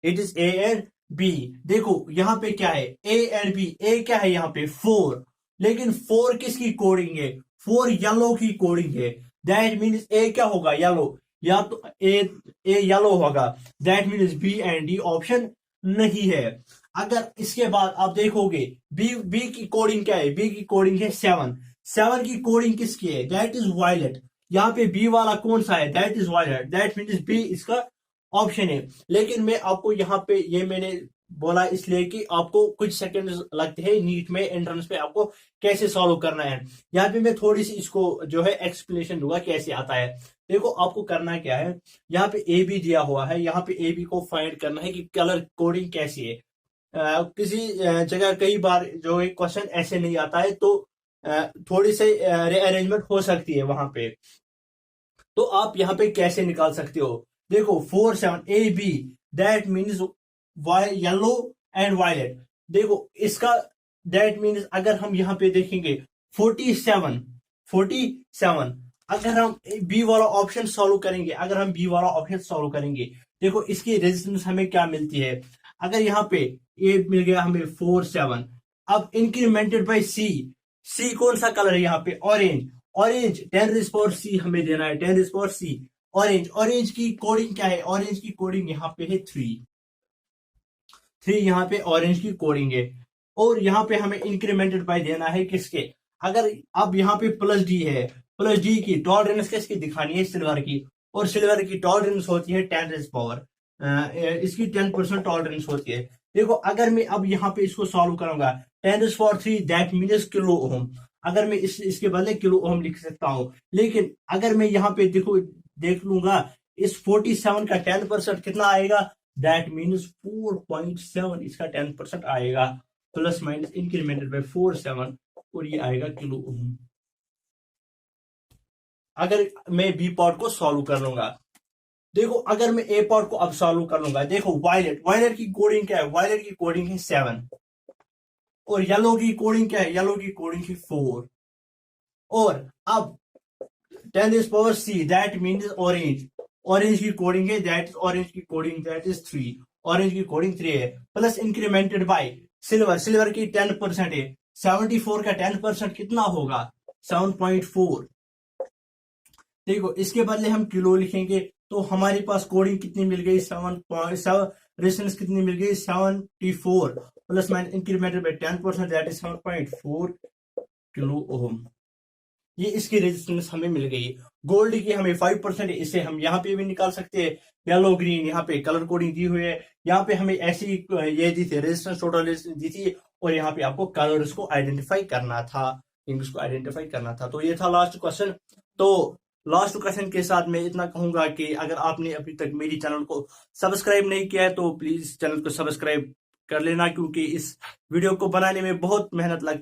it is A and B. देखो यहां पे क्या है, ए एंड बी। ए क्या है यहाँ पे 4, लेकिन 4 किसकी कोडिंग है, 4 येलो की कोडिंग है। दैट मीन्स ए क्या होगा, येलो, या तो ए येलो होगा। That means B and D option नहीं है। अगर इसके बाद आप देखोगे बी की कोडिंग क्या है, बी की कोडिंग है 7 की कोडिंग किसकी है, दैट इज वायलेट। यहाँ पे बी वाला कौन सा है, that is violet. That means B इसका ऑप्शन है। लेकिन मैं आपको यहाँ पे ये मैंने बोला इसलिए कि आपको कुछ सेकंड लगते हैं नीट में, एंट्रेंस पे आपको कैसे सॉल्व करना है। यहाँ पे मैं थोड़ी सी इसको जो है एक्सप्लेनेशन दूंगा कैसे आता है। देखो आपको करना क्या है, यहाँ पे ए बी दिया हुआ है, यहाँ पे ए बी को फाइंड करना है कि कलर कोडिंग कैसी है। किसी जगह कई बार जो है क्वेश्चन ऐसे नहीं आता है, तो थोड़ी सी रीअरेंजमेंट हो सकती है वहां पे। तो आप यहाँ पे कैसे निकाल सकते हो, देखो 47 A B, that means yellow and violet. देखो इसका दैट मीन्स अगर हम यहाँ पे देखेंगे 47 अगर हम बी वाला ऑप्शन सॉल्व करेंगे, देखो इसकी रेजिस्टेंस हमें क्या मिलती है। अगर यहाँ पे ए मिल गया हमें 47, अब इंक्रीमेंटेड बाय सी कौन सा कलर है यहाँ पे, ऑरेंज 10⁻C हमें देना है, 10⁻C ऑरेंज की कोडिंग क्या है, ऑरेंज की कोडिंग यहाँ पे है 3 यहाँ पे ऑरेंज की कोडिंग है। और यहाँ पे हमें इंक्रीमेंटेड बाय देना है किसके, अगर अब यहाँ पे प्लस डी है, प्लस डी की टॉलरेंस किसकी दिखानी है, सिल्वर की, और सिल्वर की टॉलरेंस होती है 10⁻, इसकी 10% टॉलरेंस होती है। देखो अगर मैं अब यहाँ पे इसको सॉल्व करूंगा 10⁻3 दैट मीन्स किलो ओम। अगर मैं इसके बदले किलो ओम लिख सकता हूं, लेकिन अगर मैं यहाँ पे देख लूंगा इस 47 का 10% कितना आएगा, दैट मीन्स 4.7 इसका 10% आएगा, प्लस माइनस इंक्रीमेंटेड बाय 47, और ये आएगा किलो ओम। अगर मैं बी पार्ट को सॉल्व कर लूंगा, देखो अगर मैं ए पार्ट को अब सॉल्व कर लूंगा, देखो वायलेट की कोडिंग क्या है, वायलेट की कोडिंग है 7, और येलो की कोडिंग क्या है, येलो की कोडिंग है 4, और अब 10⁻C दैट मीन्स ऑरेंज की कोडिंग है, दैट इज 3, ऑरेंज की कोडिंग 3 है, प्लस इंक्रीमेंटेड बाय सिल्वर की 10% है, 74 का 10% कितना होगा, 7.4। देखो इसके बदले हम किलो लिखेंगे, तो हमारे पास कोडिंग कितनी मिल गई, 7.7, रेजिस्टेंस कितनी मिल गई 74, plus minus incremented by 10% that is 7.4 kilo ohm. ये इसकी रेजिस्टेंस हमें मिल गई। गोल्ड की हमें 5% है, इसे हम यहाँ पे भी निकाल सकते हैं, येलो ग्रीन यहाँ पे कलर कोडिंग दी हुई है, यहाँ पे हमें ऐसी ये दी थी रेजिस्टेंस, टोटल रेजिस्टेंस दी थी, और यहाँ पे आपको कलर्स को आइडेंटिफाई करना था। तो ये था लास्ट क्वेश्चन। तो लास्ट क्वेश्चन के साथ मैं इतना कहूंगा कि अगर आपने अभी तक मेरी चैनल को सब्सक्राइब नहीं किया है तो प्लीज चैनल को सब्सक्राइब कर लेना, क्योंकि इस वीडियो को बनाने में बहुत मेहनत लगती है।